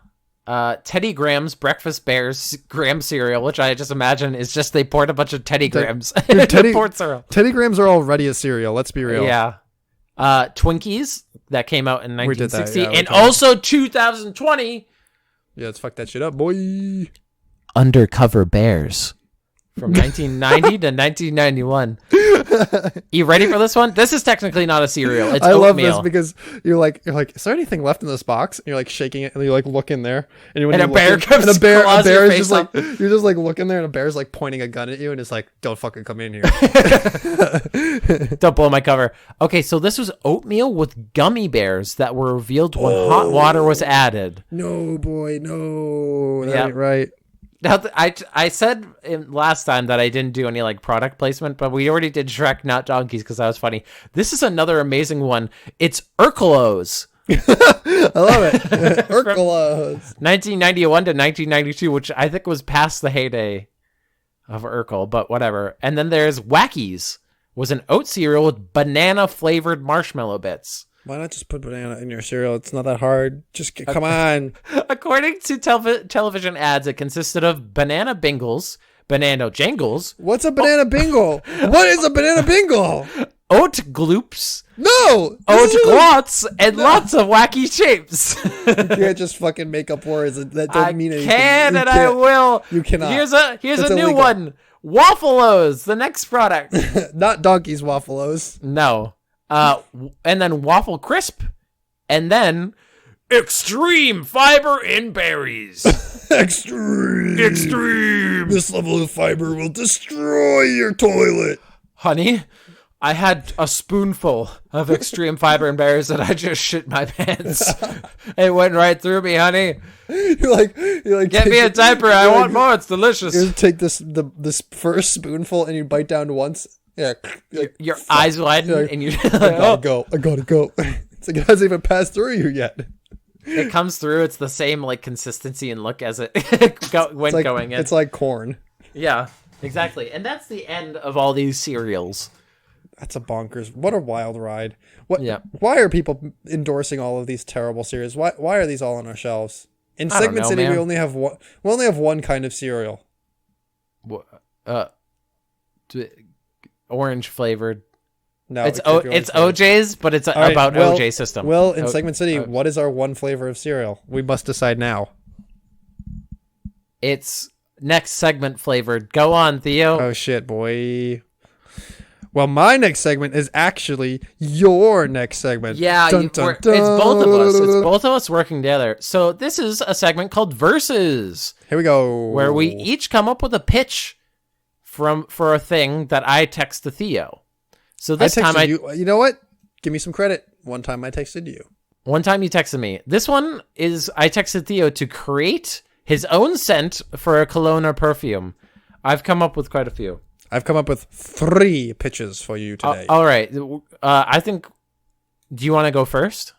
Teddy Grahams Breakfast Bears Graham cereal, which I just imagine is just they poured a bunch of Teddy Grahams into poured cereal. Teddy Grahams are already a cereal. Let's be real. Yeah. Twinkies that came out in 1960 and also 2020. Yeah, let's fuck that shit up, boy. Undercover Bears from 1990 to 1991. You ready for this one? This is technically not a cereal. It's oatmeal. Love this because you're like, is there anything left in this box? And you're like shaking it, and you like look in there, and a bear comes, and a bear is just like, you're just like looking there, and a bear's like pointing a gun at you, and it's like, don't fucking come in here. Don't blow my cover. Okay, so this was oatmeal with gummy bears that were revealed when hot water was added. No, boy, no, that ain't right. Now, I said last time that I didn't do any like product placement, but we already did Shrek, not donkeys, because that was funny. This is another amazing one. It's Urkel-O's. I love it. Urkel-O's. 1991 to 1992, which I think was past the heyday of Urkel, but whatever. And then there's Wackies, was an oat cereal with banana flavored marshmallow bits. Why not just put banana in your cereal? It's not that hard. Just come on. According to television ads, it consisted of banana bingles, banana jangles. What's a banana bingle? What is a banana bingle? Oat gloops. No! Oat glots and lots of wacky shapes. You can't just fucking make up words that don't mean anything. I will. You cannot. Here's a new one. Waffle-O's, the next product. Not Donkey's Waffle-O's. No. And then Waffle Crisp, and then Extreme Fiber in Berries. Extreme. This level of fiber will destroy your toilet. Honey, I had a spoonful of Extreme Fiber and Berries and I just shit my pants. It went right through me, honey. You're like, get me a diaper. I want more. It's delicious. You take this first spoonful and you bite down once. Yeah, your eyes widen, and you're like, I gotta go. It's like it hasn't even passed through you yet. It comes through. It's the same like consistency and look as it going in. It's like corn. Yeah, exactly. And that's the end of all these cereals. That's a bonkers. What a wild ride. Yeah. Why are people endorsing all of these terrible cereals? Why are these all on our shelves? In Segment City, we only have one kind of cereal. Orange flavored. No, it's OJ's, but it's about OJ system. Well, in Segment City, what is our one flavor of cereal? We must decide now. It's next segment flavored. Go on, Theo. Oh shit, boy. Well, my next segment is actually your next segment. Yeah, dun, dun, it's both of us. It's both of us working together. So this is a segment called Versus. Here we go. Where we each come up with a pitch for a thing that I text to Theo. So this time you know what? Give me some credit. One time I texted you. One time you texted me. This one is I texted Theo to create his own scent for a cologne or perfume. I've come up with quite a few. I've come up with 3 pitches for you today. All right. I think. Do you want to go first?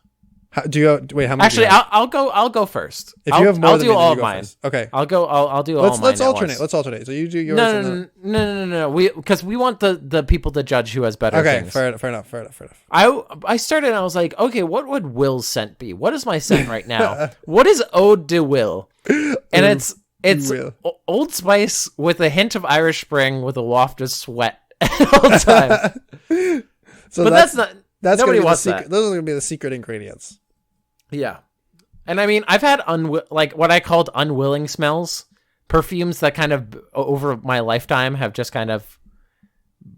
How many? Actually, I'll go first. If you have more, I'll than do me, all you of go mine. First. Okay. I'll do all mine. Let's alternate. Let's alternate. So you do yours. No. Because we want the people to judge who has better things. Fair enough. I started and I was like, okay, what would Will's scent be? What is my scent right now? What is Ode de Will? And it's Old Spice with a hint of Irish Spring with a waft of sweat all the time. So but that's not. Nobody wants that. Those are going to be the secret ingredients. Yeah. And I mean, I've had what I called unwilling smells, perfumes that kind of over my lifetime have just kind of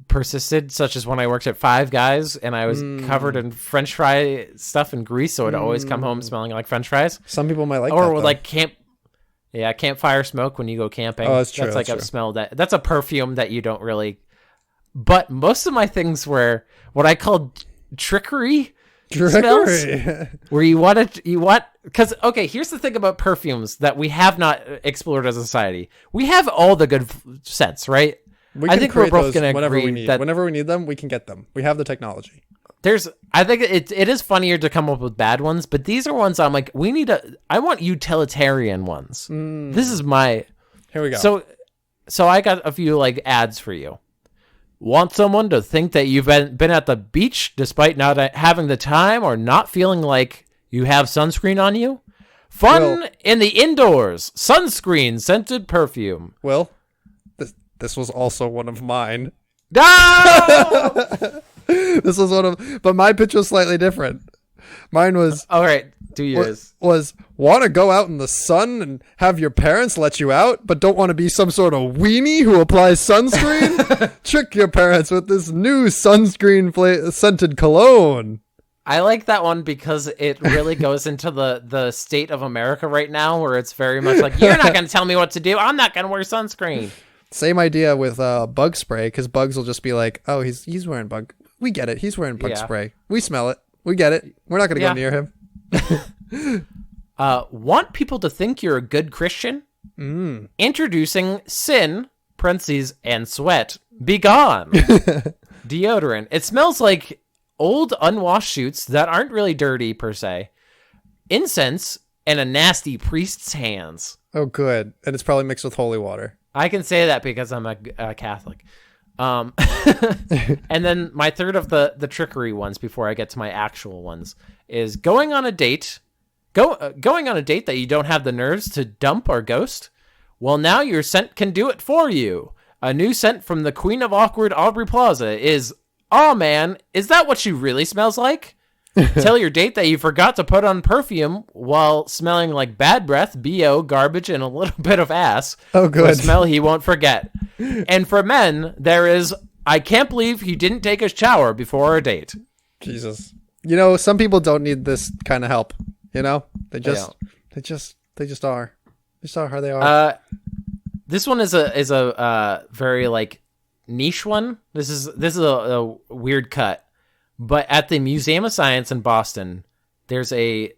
persisted, such as when I worked at Five Guys and I was covered in French fry stuff and grease, so I'd always come home smelling like French fries. Some people might like or that, with like campfire smoke when you go camping. Oh, that's true. That's like a smell that's a perfume that you don't really. But most of my things were what I called trickery smells, where you want because okay, here's the thing about perfumes that we have not explored as a society. We have all the good scents, right? I think we're both gonna agree that whenever we need them, we can get them. We have the technology. I think it is funnier to come up with bad ones, but these are ones I'm like, I want utilitarian ones. This is my. Here we go. So I got a few like ads for you. Want someone to think that you've been at the beach despite not having the time or not feeling like you have sunscreen on you? Fun in the indoors. Sunscreen scented perfume. Well, this was also one of mine. No! This was one of, but my pitch was slightly different. Mine was all right. Do yours. Was want to go out in the sun and have your parents let you out, but don't want to be some sort of weenie who applies sunscreen? Trick your parents with this new sunscreen scented cologne. I like that one because it really goes into the state of America right now, where it's very much like, you're not going to tell me what to do. I'm not going to wear sunscreen. Same idea with bug spray, because bugs will just be like, oh, he's wearing bug. We get it. He's wearing bug spray. We smell it. We get it. We're not going to go near him. Want people to think you're a good Christian? Introducing Sin, parentheses, and Sweat, Begone Deodorant. It smells like old unwashed shoots that aren't really dirty per se, incense, and a nasty priest's hands. Oh, good. And it's probably mixed with holy water. I can say that because I'm a Catholic. And then my third of the trickery ones before I get to my actual ones is going on a date that you don't have the nerves to dump or ghost. Well, now your scent can do it for you. A new scent from the Queen of Awkward Aubrey Plaza is, oh man, is that what she really smells like? Tell your date that you forgot to put on perfume while smelling like bad breath, BO, garbage, and a little bit of ass. Oh, good. A smell he won't forget. And for men, there is, I can't believe he didn't take a shower before a date. Jesus. You know, some people don't need this kind of help. You know, they just are. They just are how they are. This one is a very like niche one. This is a weird cut. But at the Museum of Science in Boston, there's a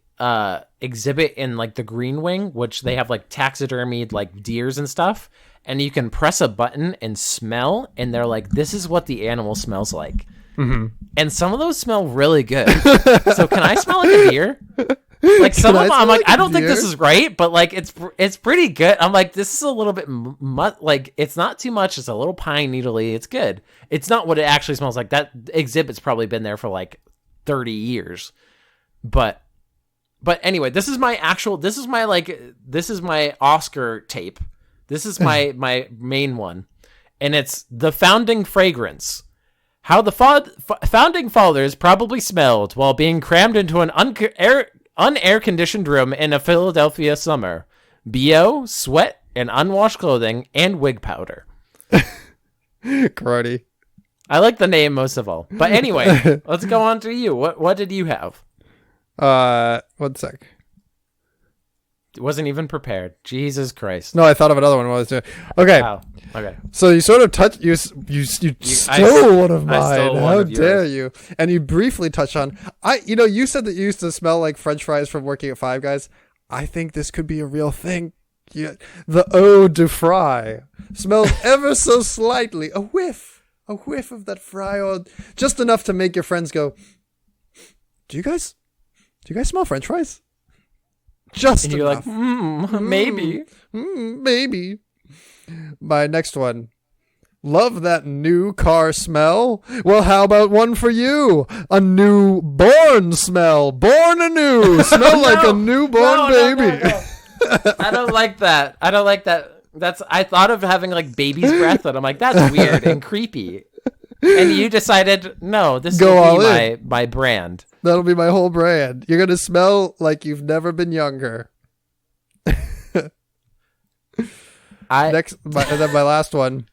exhibit in like the Green Wing, which they have like taxidermied like deers and stuff, and you can press a button and smell, and they're like, this is what the animal smells like. Mm-hmm. And some of those smell really good. So can I smell like a deer? Like some of them, I'm like, I don't think this is right, but like it's pretty good. I'm like, this is a little bit like it's not too much. It's a little pine needly. It's good. It's not what it actually smells like. That exhibit's probably been there for like 30 years. But anyway, this is my Oscar tape. This is my main one, and it's the founding fragrance. How the founding fathers probably smelled while being crammed into an unair-conditioned room in a Philadelphia summer. BO, sweat, and unwashed clothing, and wig powder. Karate. I like the name most of all. But anyway, let's go on to you. What did you have? 1 sec. Wasn't even prepared. Jesus Christ. No, I thought of another one while I was doing. Okay. Oh, okay. So you sort of touched. You stole one of mine. How dare you? And you briefly touched on. You said that you used to smell like French fries from working at Five Guys. I think this could be a real thing. Yeah, the eau de fry smells ever so slightly. A whiff of that fry, or just enough to make your friends go, Do you guys smell French fries? Just and enough. You're like, maybe. Maybe. My next one. Love that new car smell? Well, how about one for you? A newborn smell. Born anew. Smell like a newborn baby. No. I don't like that. I thought of having like baby's breath, and I'm like, that's weird and creepy. And you decided, no, this will be my brand. That'll be my whole brand. You're going to smell like you've never been younger. And then my last one.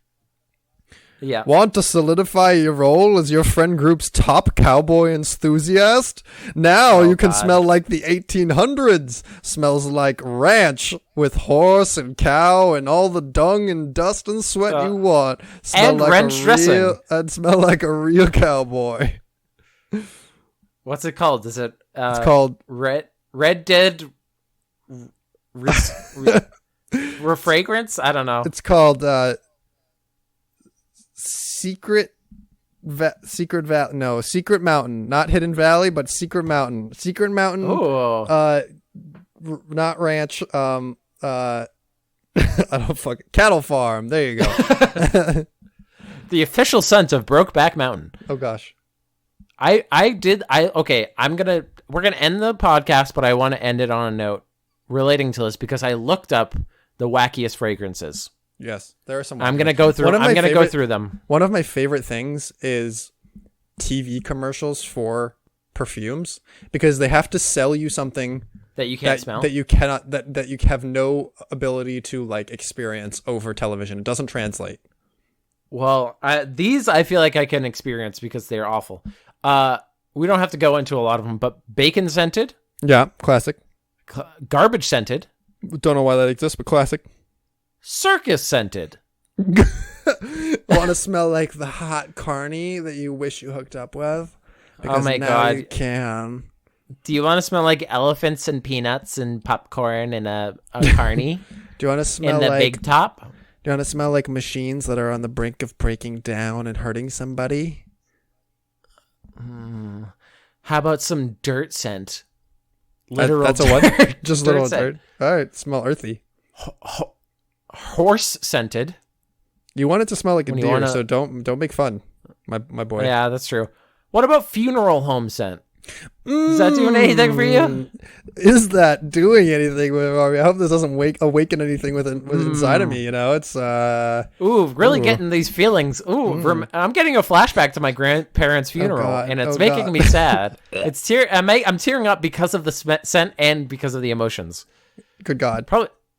Yeah. Want to solidify your role as your friend group's top cowboy enthusiast? Now you can smell like the 1800s. Smells like ranch with horse and cow and all the dung and dust and sweat you want. Smell and like ranch dressing. And smell like a real cowboy. What's it called? Is it? It's called Red Dead. Refragrance? I don't know. It's called Secret Mountain, not Hidden Valley, but Secret Mountain. Secret Mountain. Oh. Not ranch. I don't Cattle Farm. There you go. The official scent of Brokeback Mountain. Oh gosh. Okay. We're gonna end the podcast, but I want to end it on a note relating to this because I looked up the wackiest fragrances. Yes, there are some. I'm gonna go through. Go through them. One of my favorite things is TV commercials for perfumes because they have to sell you something that you can't smell, that you cannot, that you have no ability to like experience over television. It doesn't translate. Well, these I feel like I can experience because they're awful. We don't have to go into a lot of them, but bacon scented. Yeah, classic. Garbage scented. Don't know why that exists, but classic. Circus scented. Want to smell like the hot carny that you wish you hooked up with? Because oh my now god, you can. Do you want to smell like elephants and peanuts and popcorn and a carny? Do you want to smell in the big top? Do you want to smell like machines that are on the brink of breaking down and hurting somebody? How about some dirt scent? Literal. That's a what? Just literal dirt. All right, smell earthy. Horse scented. You want it to smell like a deer, so don't make fun, my boy. Yeah, that's true. What about funeral home scent? Is that doing anything for you? Is that doing anything with me? I hope this doesn't awaken anything with inside of me. You know, it's getting these feelings. I'm getting a flashback to my grandparents' funeral, and it's making me sad. I'm tearing up because of the scent and because of the emotions. Good God!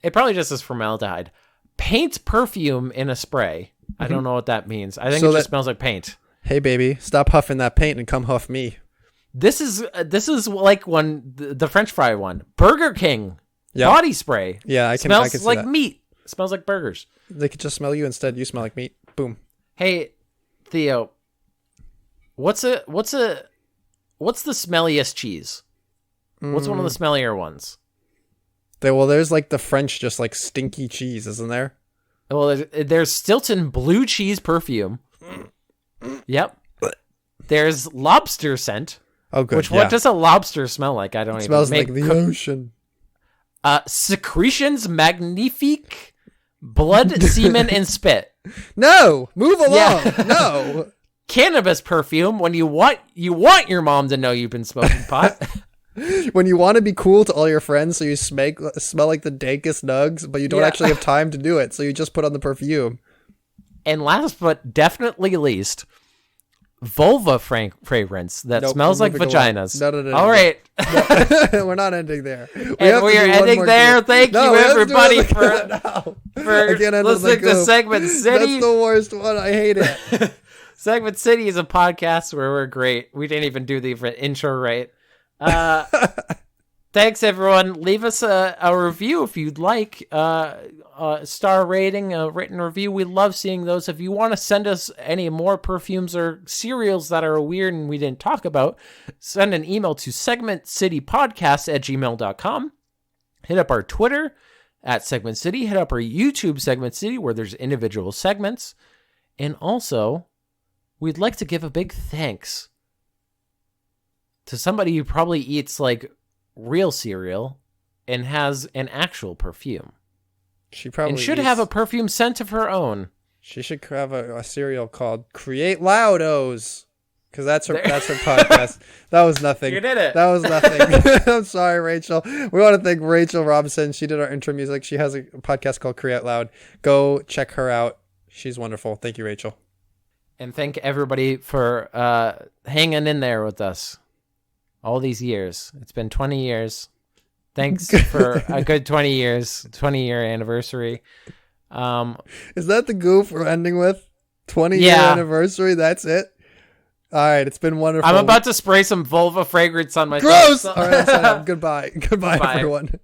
It probably just is formaldehyde. Paint perfume in a spray. I don't know what that means. I think it just smells like paint. Hey, baby, stop huffing that paint and come huff me. This is like the French fry one. Burger King body spray. Yeah, I can see like that. Meat. It smells like burgers. They could just smell you instead. You smell like meat. Boom. Hey, Theo, what's the smelliest cheese? What's one of the smellier ones? There's like the French, just like stinky cheese, isn't there? Well, there's Stilton blue cheese perfume. Yep. There's lobster scent. Oh, good. What does a lobster smell like? I don't even. Smells like the ocean. Secretions magnifique, blood, semen, and spit. No, move along. Yeah. No. Cannabis perfume. When you want your mom to know you've been smoking pot. When you want to be cool to all your friends, so you smell like the dankest nugs, but you don't actually have time to do it, so you just put on the perfume. And last but definitely least, vulva fragrance that smells like vaginas. No. All right. No. We're not ending there. We are ending there. Thank you, everybody, for listening to Segment City. That's the worst one. I hate it. Segment City is a podcast where we're great. We didn't even do the intro right. Thank Thanks, everyone. Leave us a review if you'd like. A star rating, a written review. We love seeing those. If you want to send us any more perfumes or cereals that are weird and we didn't talk about, send an email to segmentcitypodcast@gmail.com. Hit up our Twitter @Segment City. Hit up our YouTube Segment City where there's individual segments. And also, we'd like to give a big thanks to somebody who probably eats like real cereal and has an actual perfume. She probably should have a perfume scent of her own. She should have a cereal called Create Loudos, because that's her podcast. That was nothing. You did it. That was nothing. I'm sorry, Rachel. We want to thank Rachel Robinson. She did our intro music. She has a podcast called Create Loud. Go check her out. She's wonderful. Thank you, Rachel. And thank everybody for hanging in there with us all these years. It's been 20 years. Thanks for a good 20 years, 20-year anniversary. Is that the goof we're ending with? 20-year anniversary? That's it? All right, it's been wonderful. I'm about to spray some vulva fragrance on myself. Gross! All right, goodbye. Goodbye, everyone.